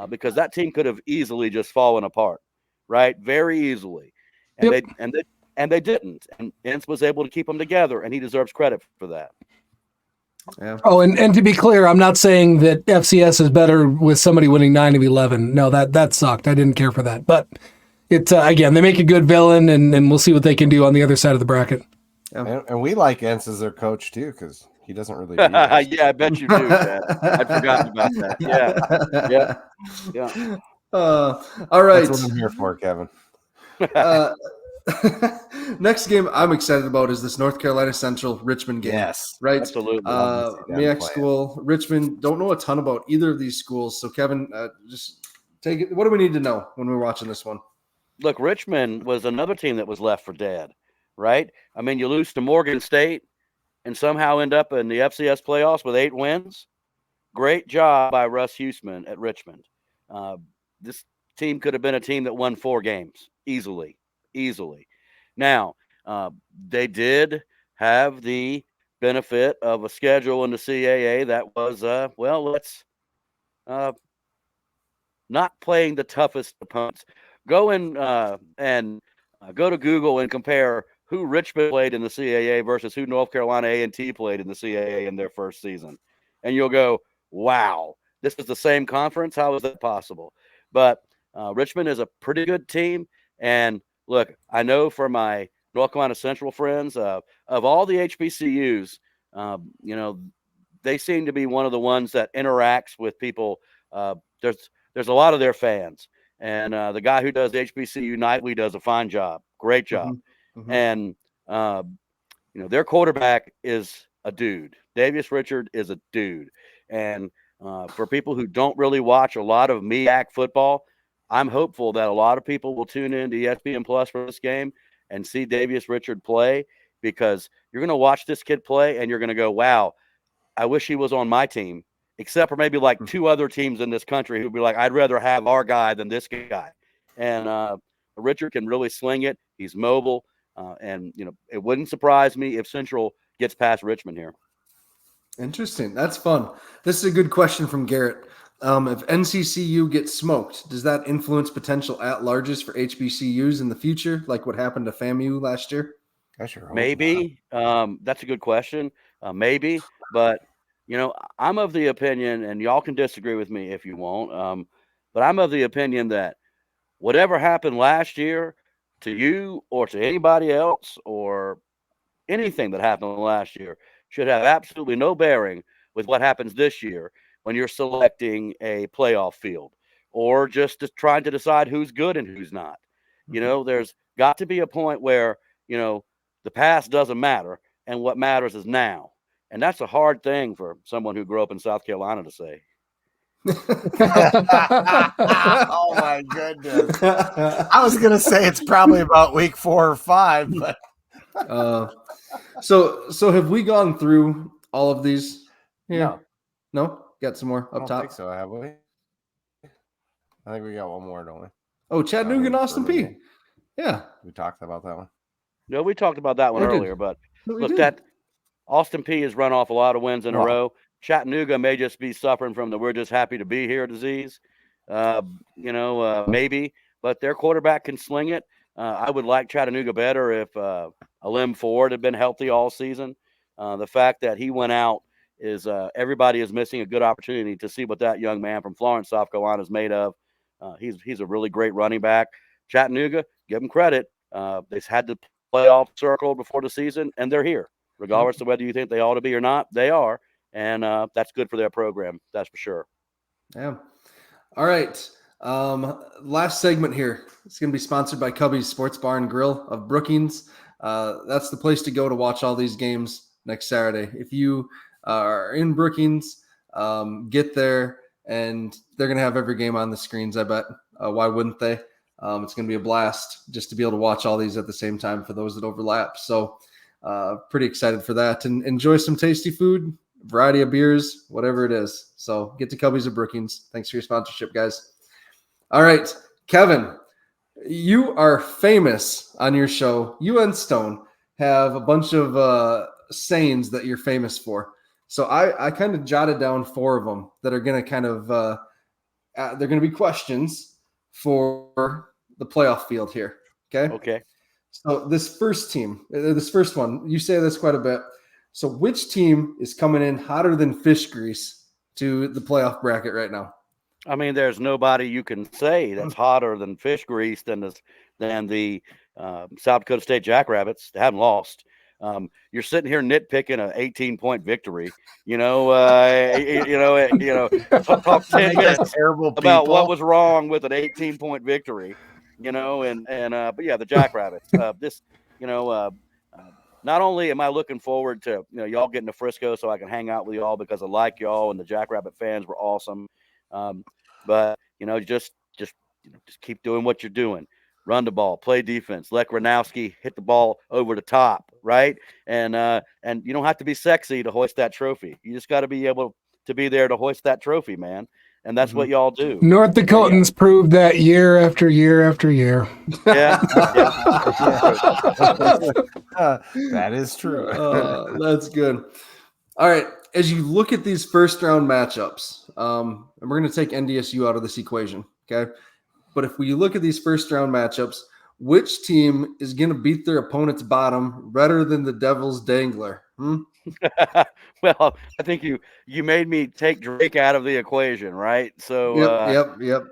because that team could have easily just fallen apart, right? Very easily, and Yep. they didn't. And Ince was able to keep them together, and he deserves credit for that. Yeah. Oh, and to be clear, I'm not saying that FCS is better with somebody winning 9 of 11. No, that sucked. I didn't care for that. But it's again, they make a good villain, and we'll see what they can do on the other side of the bracket. Yeah. And we like Entz as their coach too, because he doesn't really beat us. Yeah, I bet you do, Chad. I'd forgotten about that. Yeah. All right. That's what I'm here for, Kevin. Next game I'm excited about is this North Carolina Central Richmond game. Yes, right. Absolutely. MEAC school, Richmond. Don't know a ton about either of these schools. So Kevin, just take it. What do we need to know when we're watching this one? Look, Richmond was another team that was left for dead, right? I mean, you lose to Morgan State and somehow end up in the FCS playoffs with 8 wins. Great job by Russ Huesman at Richmond. This team could have been a team that won 4 games easily. Now, they did have the benefit of a schedule in the CAA that was, not playing the toughest opponents. Go and go to Google and compare who Richmond played in the CAA versus who North Carolina A&T played in the CAA in their first season, and you'll go, "Wow, this is the same conference. How is that possible?" But Richmond is a pretty good team, and look, I know for my North Carolina Central friends, of all the HBCUs, they seem to be one of the ones that interacts with people. There's a lot of their fans, and the guy who does HBCU Nightly does a fine job, great job. And their quarterback is a dude. Davius Richard is a dude, and for people who don't really watch a lot of MEAC football, I'm hopeful that a lot of people will tune in to ESPN Plus for this game and see Davius Richard play, because you're going to watch this kid play and you're going to go, "Wow, I wish he was on my team," except for maybe like 2 other teams in this country who'd be like, "I'd rather have our guy than this guy." And Richard can really sling it. He's mobile. And it wouldn't surprise me if Central gets past Richmond here. Interesting. That's fun. This is a good question from Garrett. If NCCU gets smoked, does that influence potential at-larges for HBCUs in the future, like what happened to FAMU last year? I sure hope Maybe. That's a good question. Maybe. But, I'm of the opinion, and y'all can disagree with me if you won't, but I'm of the opinion that whatever happened last year to you or to anybody else, or anything that happened last year, should have absolutely no bearing with what happens this year when you're selecting a playoff field, or just trying to decide who's good and who's not. There's got to be a point where, the past doesn't matter and what matters is now. And that's a hard thing for someone who grew up in South Carolina to say. Oh my goodness! I was gonna say it's probably about week 4 or 5, but so have we gone through all of these here? No. No? Got some more I up don't top? think so, have we? I think we got one more, don't we? Oh, Chattanooga and Austin P. Yeah. We talked about that one. No, we talked about that one earlier, but look, that Austin P has run off a lot of wins in a row. Chattanooga may just be suffering from the "we're just happy to be here" disease. Maybe, but their quarterback can sling it. I would like Chattanooga better if Alim Ford had been healthy all season. The fact that he went out is everybody is missing a good opportunity to see what that young man from Florence, South Carolina is made of. He's a really great running back. Chattanooga, give them credit. They've had the playoff circle before the season, and they're here. Regardless of whether you think they ought to be or not, they are. And that's good for their program. That's for sure. Yeah. All right. Last segment here. It's going to be sponsored by Cubby's Sports Bar and Grill of Brookings. That's the place to go to watch all these games next Saturday. If you are in Brookings, get there, and they're going to have every game on the screens, I bet. Why wouldn't they? It's going to be a blast just to be able to watch all these at the same time for those that overlap. So pretty excited for that. And enjoy some tasty food, variety of beers, whatever it is. So get to Cubby's of Brookings. Thanks for your sponsorship, guys. All right, Kevin, you are famous on your show. You and Stone have a bunch of sayings that you're famous for. So I kind of jotted down 4 of them that are going to kind of they're going to be questions for the playoff field here. Okay. Okay. So this first one, you say this quite a bit. So which team is coming in hotter than fish grease to the playoff bracket right now? I mean, there's nobody you can say that's hotter than fish grease than the South Dakota State Jackrabbits. They haven't lost. You're sitting here nitpicking an 18-point victory. Talk 10 minutes Terrible about people. what was wrong with an 18-point victory. But yeah, the Jackrabbits. Not only am I looking forward to y'all getting to Frisco so I can hang out with y'all because I like y'all and the Jackrabbit fans were awesome. But just keep doing what you're doing. Run the ball, play defense. Let Gronowski hit the ball over the top, right? And you don't have to be sexy to hoist that trophy. You just got to be able to be there to hoist that trophy, man. And that's what y'all do. North Dakotans proved that year after year after year. Yeah. That is true. That's good. All right. As you look at these first round matchups, and we're going to take NDSU out of this equation, okay? But if we look at these first round matchups, which team is going to beat their opponent's bottom redder than the Devil's Dangler? Well, I think you made me take Drake out of the equation, right? So Yep.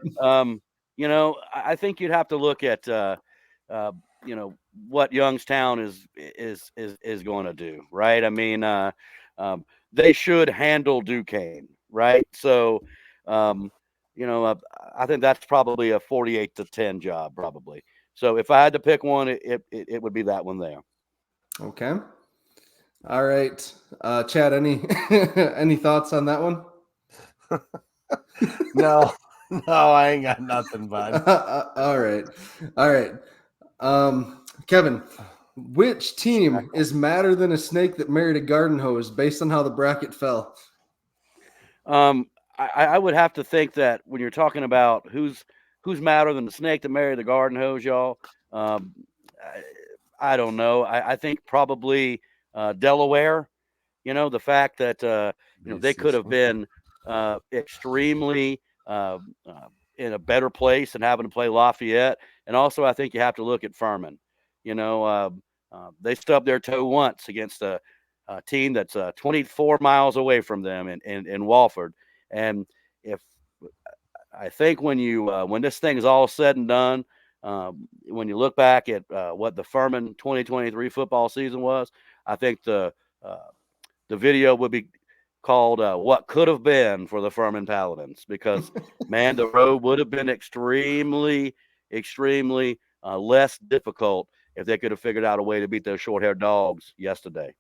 I think you'd have to look at what Youngstown is going to do, right? I mean, they should handle Duquesne, right? So, I think that's probably a 48-10 job, probably. So if I had to pick one, it would be that one there. Okay. All right. Chad, any any thoughts on that one? No, I ain't got nothing, bud. All right. Kevin, which team is madder than a snake that married a garden hose based on how the bracket fell? I would have to think that when you're talking about who's madder than the snake that married the garden hose, y'all, I don't know. I think probably Delaware. The fact that they could have been extremely in a better place and having to play Lafayette. And also, I think you have to look at Furman. They stubbed their toe once against a team that's 24 miles away from them in Walford. And I think when this thing is all said and done, when you look back at what the Furman 2023 football season was, I think the video would be called "What Could Have Been" for the Furman Paladins, because man, the road would have been extremely less difficult if they could have figured out a way to beat those short-haired dogs yesterday.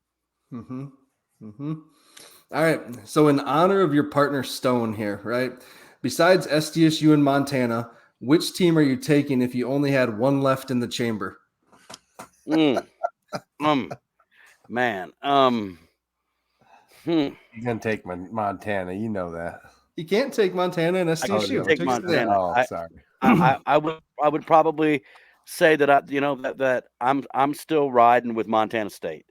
All right. So in honor of your partner Stone here, right? Besides SDSU and Montana, which team are you taking if you only had one left in the chamber? You can take Montana, you know that. You can't take Montana and SDSU. Take Montana. Oh, sorry. I would probably say that that I'm still riding with Montana State,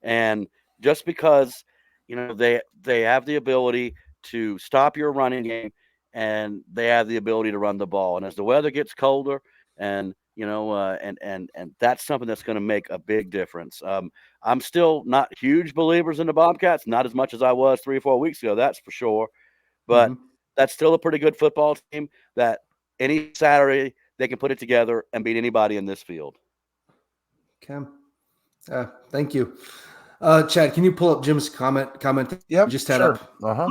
and just because they have the ability to stop your running game, and they have the ability to run the ball, and as the weather gets colder, and and that's something that's going to make a big difference. I'm still not huge believers in the Bobcats, not as much as I was 3 or 4 weeks ago, that's for sure. But that's still a pretty good football team that any Saturday they can put it together and beat anybody in this field. Okay. Thank you. Chad, can you pull up Jim's comment? Yep. Just had sure. up. Uh-huh.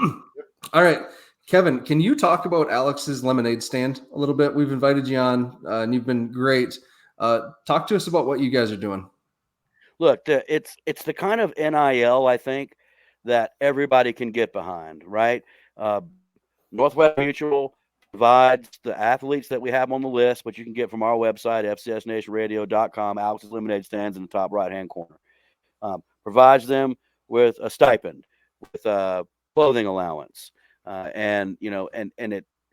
All right. Kevin, can you talk about Alex's lemonade stand a little bit? We've invited you on, and you've been great. Talk to us about what you guys are doing. Look, it's the kind of NIL, I think, that everybody can get behind, right? Northwest Mutual provides the athletes that we have on the list, which you can get from our website, fcsnationradio.com. Alex's lemonade stands in the top right-hand corner. Provides them with a stipend, with a clothing allowance, and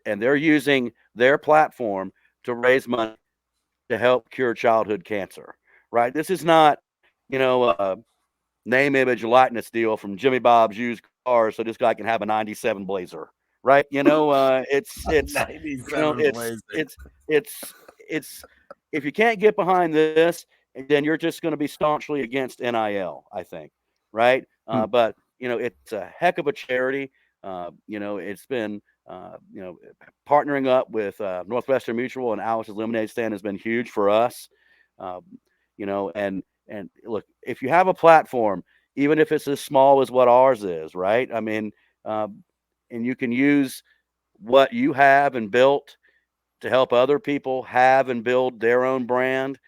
they're using their platform to raise money to help cure childhood cancer. Right? This is not, name, image, likeness deal from Jimmy Bob's used cars, so this guy can have a '97 Blazer, right? It's 97 Blazer. it's if you can't get behind this, then you're just going to be staunchly against NIL, I think, right? But it's a heck of a charity. It's been partnering up with Northwestern Mutual and Alice's Lemonade Stand has been huge for us. And look, if you have a platform, even if it's as small as what ours is, right? I mean, and you can use what you have and built to help other people have and build their own brand.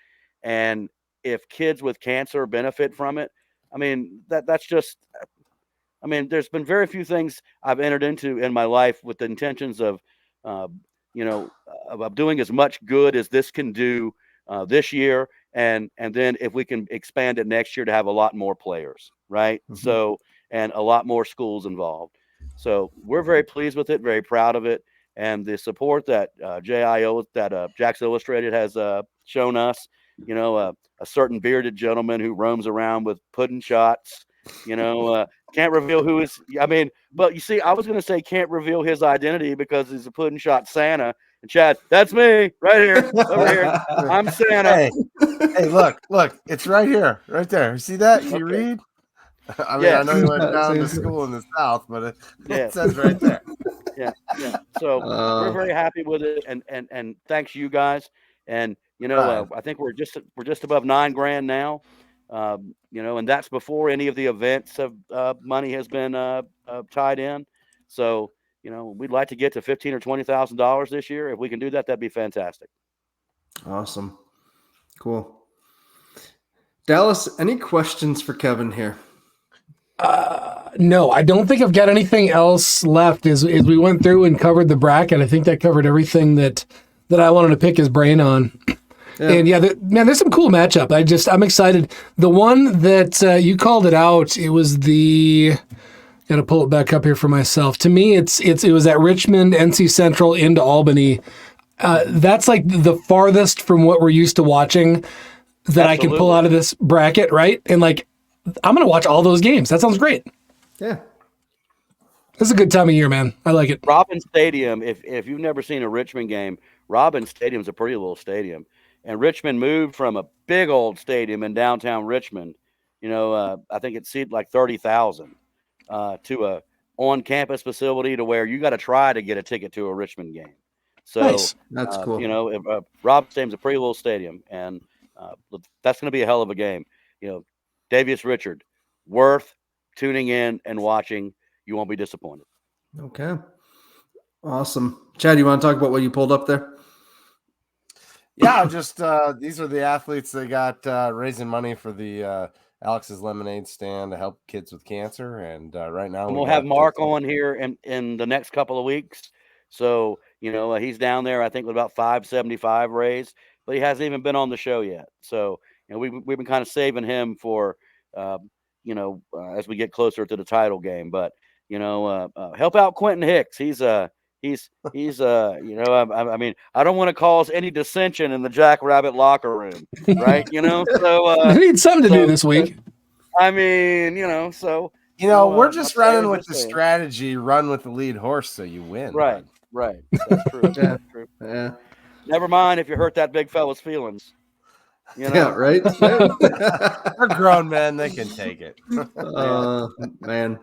And if kids with cancer benefit from it, I mean, that's just, I mean, there's been very few things I've entered into in my life with the intentions of, of doing as much good as this can do this year. And then if we can expand it next year to have a lot more players, right? Mm-hmm. So, and a lot more schools involved. So we're very pleased with it, very proud of it. And the support that Jack's Illustrated has shown us, a certain bearded gentleman who roams around with pudding shots, can't reveal who is, but you see, I was going to say can't reveal his identity because he's a pudding shot Santa. And Chad, that's me right here, over here. I'm Santa. Hey, look, it's right here, right there. See that? Can you read? I mean, I know you went down to school in the South, but it says right there. Yeah. So we're very happy with it, and thanks you guys. And I think we're just above $9,000 now. And that's before any of the events of money has been tied in. So we'd like to get to $15,000 or $20,000 this year. If we can do that, that'd be fantastic. Awesome, cool. Dallas, any questions for Kevin here? No, I don't think I've got anything else left. As we went through and covered the bracket, I think that covered everything that I wanted to pick his brain on. Yeah. And there's some cool matchup. I'm excited. The one that you called it out, it was got to pull it back up here for myself. To me, it was at Richmond, NC Central into Albany. That's like the farthest from what we're used to watching that Absolutely. I can pull out of this bracket, right? And I'm going to watch all those games. That sounds great. Yeah. This is a good time of year, man. I like it. Robins Stadium, if you've never seen a Richmond game, Robins Stadium's a pretty little stadium. And Richmond moved from a big old stadium in downtown Richmond, I think it seated like 30,000 to a on-campus facility to where you got to try to get a ticket to a Richmond game. So nice. That's cool. Robins Stadium's a pretty little stadium, and that's going to be a hell of a game. Davius Richard, worth tuning in and watching. You won't be disappointed. Okay. Awesome. Chad, you want to talk about what you pulled up there? Yeah, just these are the athletes that got raising money for the Alex's Lemonade Stand to help kids with cancer. And right now we'll have Mark on here in the next couple of weeks. So, he's down there, I think, with about 575 raised, but he hasn't even been on the show yet. So, we've been kind of saving him for, as we get closer to the title game. But, help out Quentin Hicks. He's I don't want to cause any dissension in the Jackrabbit locker room, right? So we need something to do this week. we're just running with the strategy, run with the lead horse so you win. Right. That's true. That's true. Yeah. Never mind if you hurt that big fella's feelings. Yeah, right. We're grown men; they can take it. Man.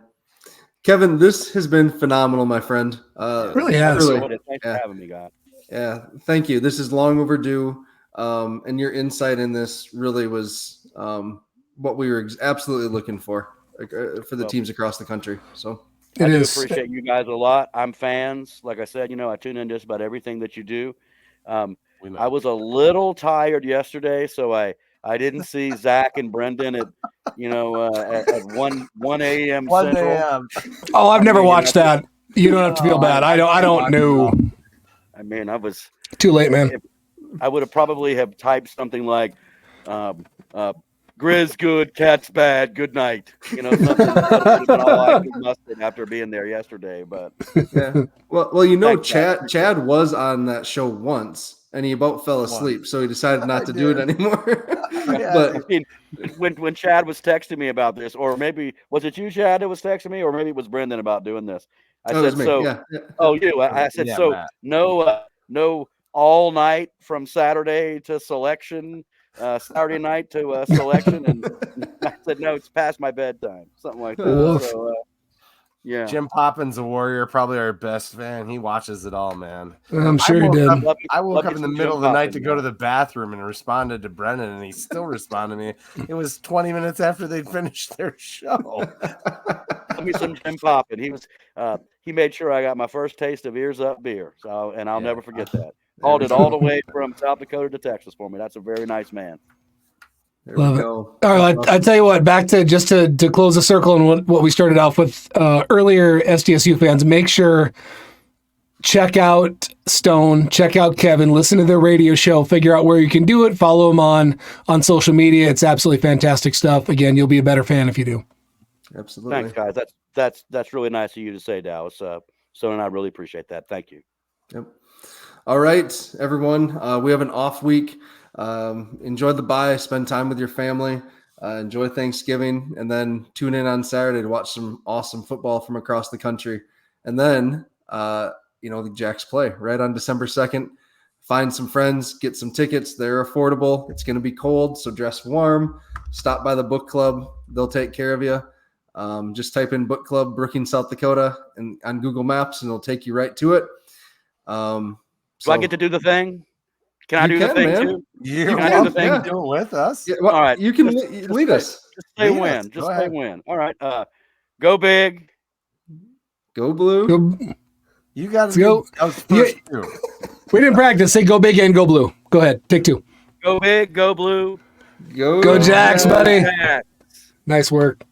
Kevin, this has been phenomenal, my friend. Really has. Thanks for having me, God. Yeah, thank you. This is long overdue, and your insight in this really was what we were absolutely looking for the teams across the country. So I do appreciate you guys a lot. I'm fans. Like I said, I tune in just about everything that you do. I was a little tired yesterday, so I didn't see Zach and Brendan at 1 a.m. Central. Oh, I've never watched that. You don't have to feel bad. I don't know. I was too late, man. I would have probably have typed something like Grizz good, Cat's bad, good night. Something that would have been all I could muster after being there yesterday. But yeah. Well, Chad was on that show once. And he about fell asleep, so he decided not to do it anymore. But I mean, when Chad was texting me about this, or maybe was it you, Chad, that was texting me, or maybe it was Brendan about doing this. I that was said, me. so, Yeah. oh, you, I said, Yeah, so Matt. no all night from Saturday to selection, Saturday night to selection. And I said, no, it's past my bedtime, something like that. Oof. So, yeah. Jim Poppins, a warrior, probably our best fan. He watches it all, man. I'm sure he did. I woke Love up you in the some middle Jim of the night Poppins, to go man. to the bathroom and responded to Brennan, and he still responded to me. It was 20 minutes after they'd finished their show. Love me some Jim Poppin. He was he made sure I got my first taste of Ears Up beer. So, and I'll never forget that. Hauled it all the way from South Dakota to Texas for me. That's a very nice man. There Love we it. go. All right, I tell you what, back to just to close the circle and what we started off with earlier, SDSU fans, make sure check out Stone, check out Kevin, listen to their radio show, figure out where you can do it, follow them on social media. It's absolutely fantastic stuff. Again, you'll be a better fan if you do. Absolutely. Thanks, guys. That's really nice of you to say, Dallas. Stone and I really appreciate that. Thank you. Yep. All right, everyone. We have an off week. Enjoy the bye, spend time with your family, enjoy Thanksgiving, and then tune in on Saturday to watch some awesome football from across the country. And then, the Jacks play right on December 2nd. Find some friends, get some tickets. They're affordable. It's going to be cold, so dress warm. Stop by the book club. They'll take care of you. Just type in book club Brookings, South Dakota, and on Google Maps, and it'll take you right to it. Do I get to do the thing? Can I do the thing too? You're Can I do the thing? do it with us. Yeah, well, All right. you can Just lead us. Just say Lead us. when. Go Just say ahead. when. All right. Go big. Go blue. Go, You got to go. go first too. We didn't practice. Say go big and go blue. Go ahead. Take two. Go big. Go blue. Go Jacks, buddy. Jacks. Nice work.